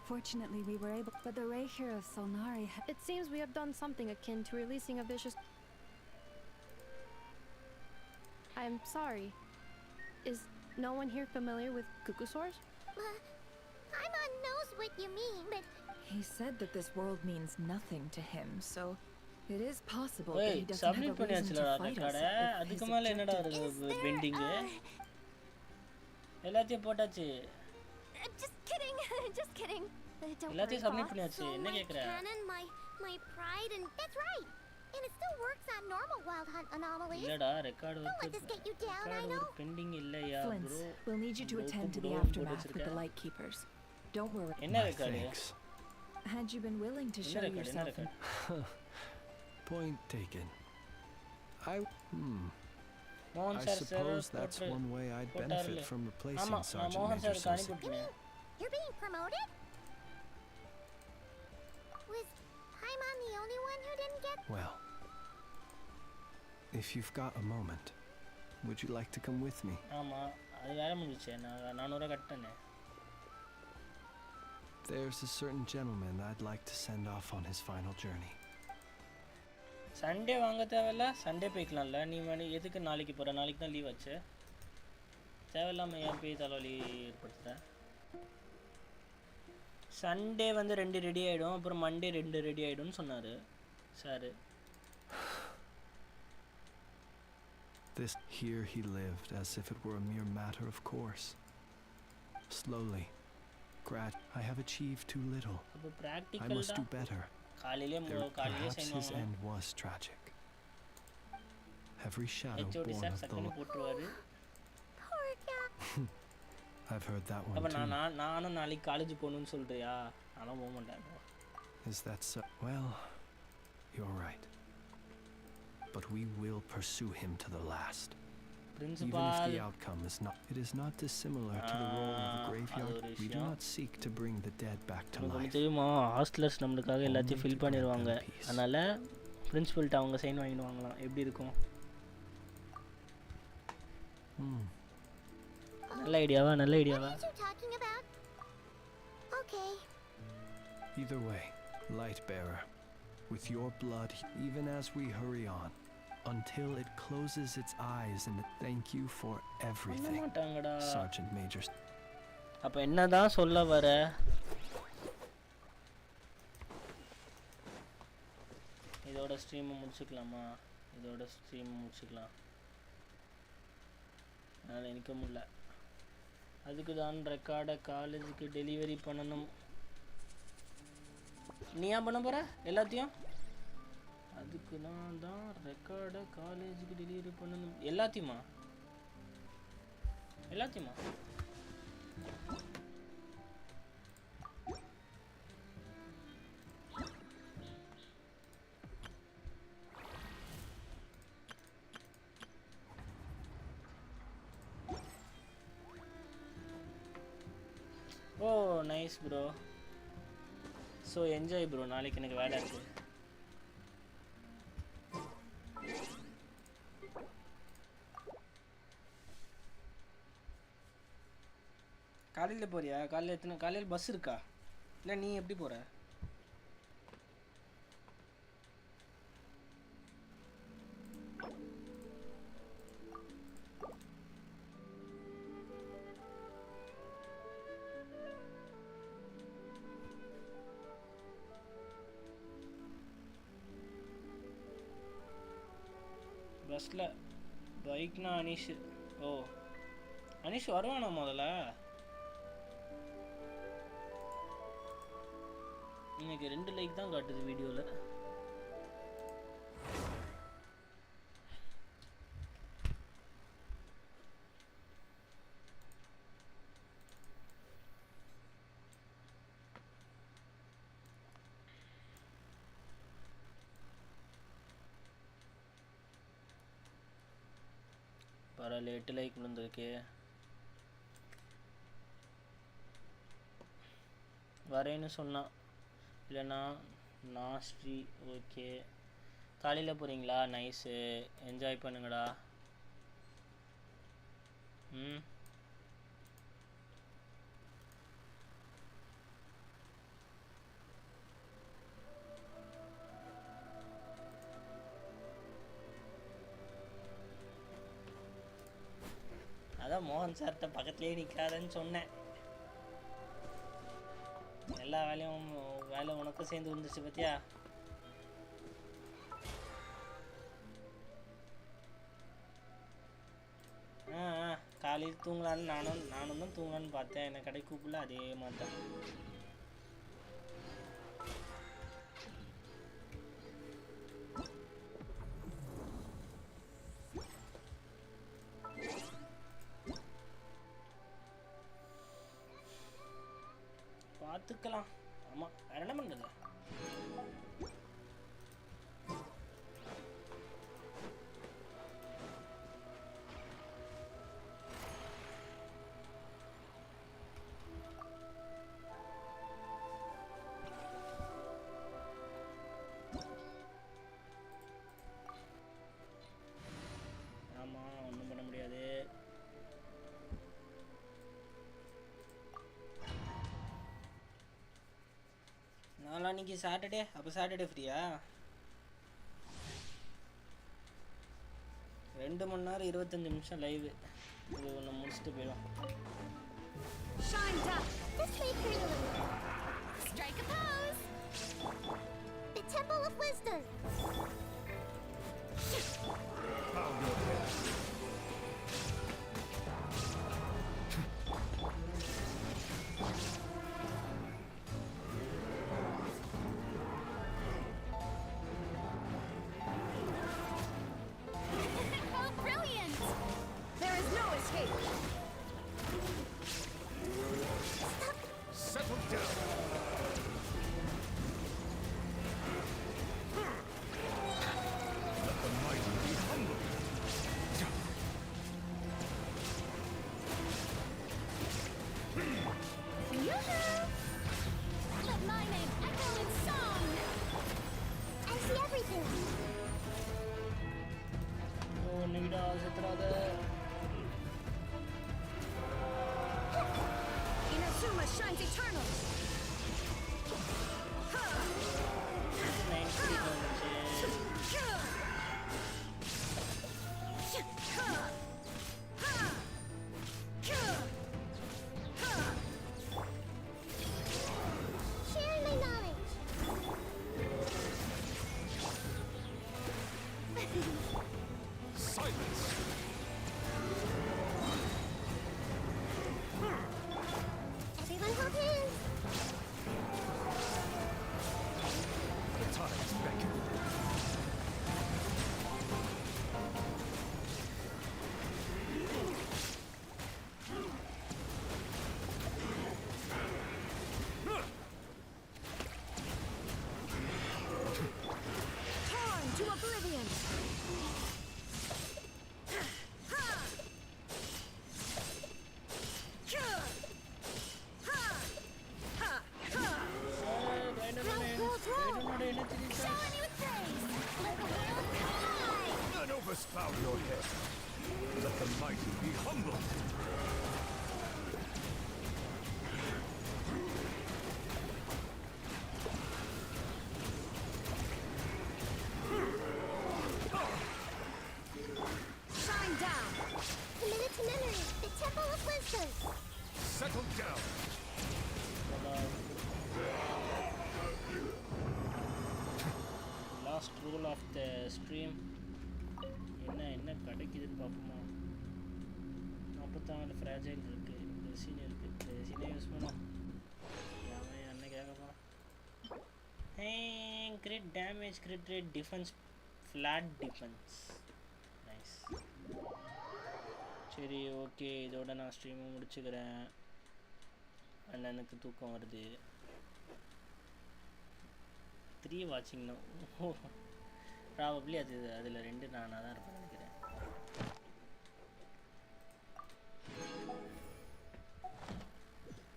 Fortunately, we were able, but the Ray here of Solnari It seems we have done something akin to releasing a vicious... I'm sorry. Is no one here familiar with Kukusaurs? Paimon knows what you mean, but... He said that this world means nothing to him, so... It is possible that he doesn't submit have a reason to fight us if his bending. எல்லாத்தையும் போட்டாச்சு. Just kidding. Don't எல்லாத்தையும் worry, submit boss. பண்ணியாச்சு. என்ன கேக்குற? Canon, my pride, and that's right. And it still works on normal wild hunt anomalies. இல்லடா, record Don't let this get you down, I know. Pending இல்லையா Flint, bro? we'll need you to attend to the aftermath with the light keepers. Don't worry. என்ன record? Had you been willing to show yourself in... Point taken. Mohan I sir, suppose that's one way I'd benefit from replacing Sergeant Mohan Major sir Sosi. You're being promoted? Was Paimon the only one who didn't get... Well, if you've got a moment, would you like to come with me? ஆமா, அது வேற முடிஞ்சே. நான் 400 கட்டனே. There's a certain gentleman I'd like to send off on his final journey. Sunday வாங்க தேவையில்ல, Sunday போய்க்கலாம்ல. நீ எதுக்கு நாளைக்கு போகிற? நாளைக்கு தான் லீவ் ஆச்சு. தேவையில்லாமல் ஏன் போய் தலைவலி ஏற்படுத்துகிறேன்? சண்டே வந்து 2 ரெடி ஆகிடும், அப்புறம் மண்டே 2 ரெடி ஆகிடும்னு சொன்னார் sir. This here he lived as if it were a mere matter of course. Slowly, I have achieved too little. I must do better. Perhaps his end was tragic. Every shadow born of the Poor guy. I've heard that one அப்ப too. நானும் நாளைக்கு college போகணும்னு சொல்றியா? நானும் போக மாட்டேன். Is that so? Well, you're right. But we will pursue him to the last. Principal. Even if the outcome is not, it is not dissimilar to the role of a graveyard. We do not seek to bring the dead back to life. தெரியுமா, hostellers நம்மளுக்காக எல்லாத்தையும் fill பண்ணிடுவாங்க. அதனால பிரின்சிபல்ட்ட அவங்க sign வாங்கிடுவாங்களாம். எப்படி இருக்கும்? நல்ல ஐடியாவா? Okay. Either way, light bearer, with your blood, even as we hurry on, until it closes its eyes, and thank you for everything, Sergeant Major. அப்ப என்னதான் சொல்ல வர? இதோட ஸ்ட்ரீம் முடிச்சுக்கலாமா? அதனால எனக்கு முடியல. அதுக்கு தான் ரெக்கார்டை காலேஜுக்கு டெலிவரி பண்ணணும். நீ ஏன் பண்ண போற எல்லாத்தையும்? அதுக்கு நான் தான் ரெக்கார்டை காலேஜுக்கு டெலிவரி பண்ணணும். எல்லாத்தையுமா? Oh nice bro. So enjoy bro. நாளைக்கு எனக்கு வேலை இருக்கு. காலையில் போறியா? காலையில் பஸ் இருக்கா? இல்லை நீ எப்படி போற? பஸ்ஸில் பைக்னா அனீஷ். ஓ அனீஷ் வருவானா முதல்ல? இன்னைக்கு 2 லைக் தான் காட்டுது வீடியோவில். பரவாயில்ல, 8 லைக் விழுந்திருக்கு. வரேன்னு சொன்னான். இல்லைண்ணா நான் ஸ்ரீ. ஓகே, காலையில் போகிறீங்களா? நைஸு, என்ஜாய் பண்ணுங்கடா. அதான் மோகன் சார்கிட்ட பக்கத்துலேயே நிற்காதன்னு சொன்னேன். எல்லா வேலை உனக்கும் சேர்ந்து வந்துருச்சு பார்த்தியா? காலையில் தூங்கலான்னு நானும் தான் தூங்கலான்னு பார்த்தேன். என்னை கடை கூப்பிடல. அதே மாதிரி தான். பார்த்துக்கலாம். ஆமாம், வேற என்ன பண்ணுறது? ஆமாம், ஒன்றும் பண்ண முடியாது. நாளைக்கு சாட்டர்டே. அப்போ சாட்டர்டே ஃப்ரீயா? 2 மணி நேரம் 25 நிமிஷம் லைவு. இது ஒன்று முடிச்சுட்டு போயிடும். Strike a pose! The Temple of Wisdom! I'll go ahead. Oh, brilliant! There is no escape! channels. Share my knowledge. Silence! Everyone hold hands. The tides beckon. Torn to oblivion. None overspout your head. Let the mighty be humble. Shine down. Committed to memory. The Temple of Wisdom. Settle down. Last rule of the stream. என்ன கிடைக்குதுன்னு பார்ப்போமா. 44 fragile இருக்கு, resin இருக்கு, ரெசினே use பண்ணும். யாமே என்ன கேட்க போறோம். Crit damage, crit rate, defense, flat defense. Nice. சரி ஓகே, இதோட நான் ஸ்ட்ரீமை முடிச்சுக்கிறேன். அண்ணனுக்கு தூக்கம் வருது. 3 வாட்சிங் நோ. ப்ராபப்ளி அதில் 2 நானாக தான் இருப்பேன் நினைக்கிறேன்.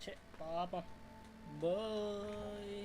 சரி பாப்போம். பாய்.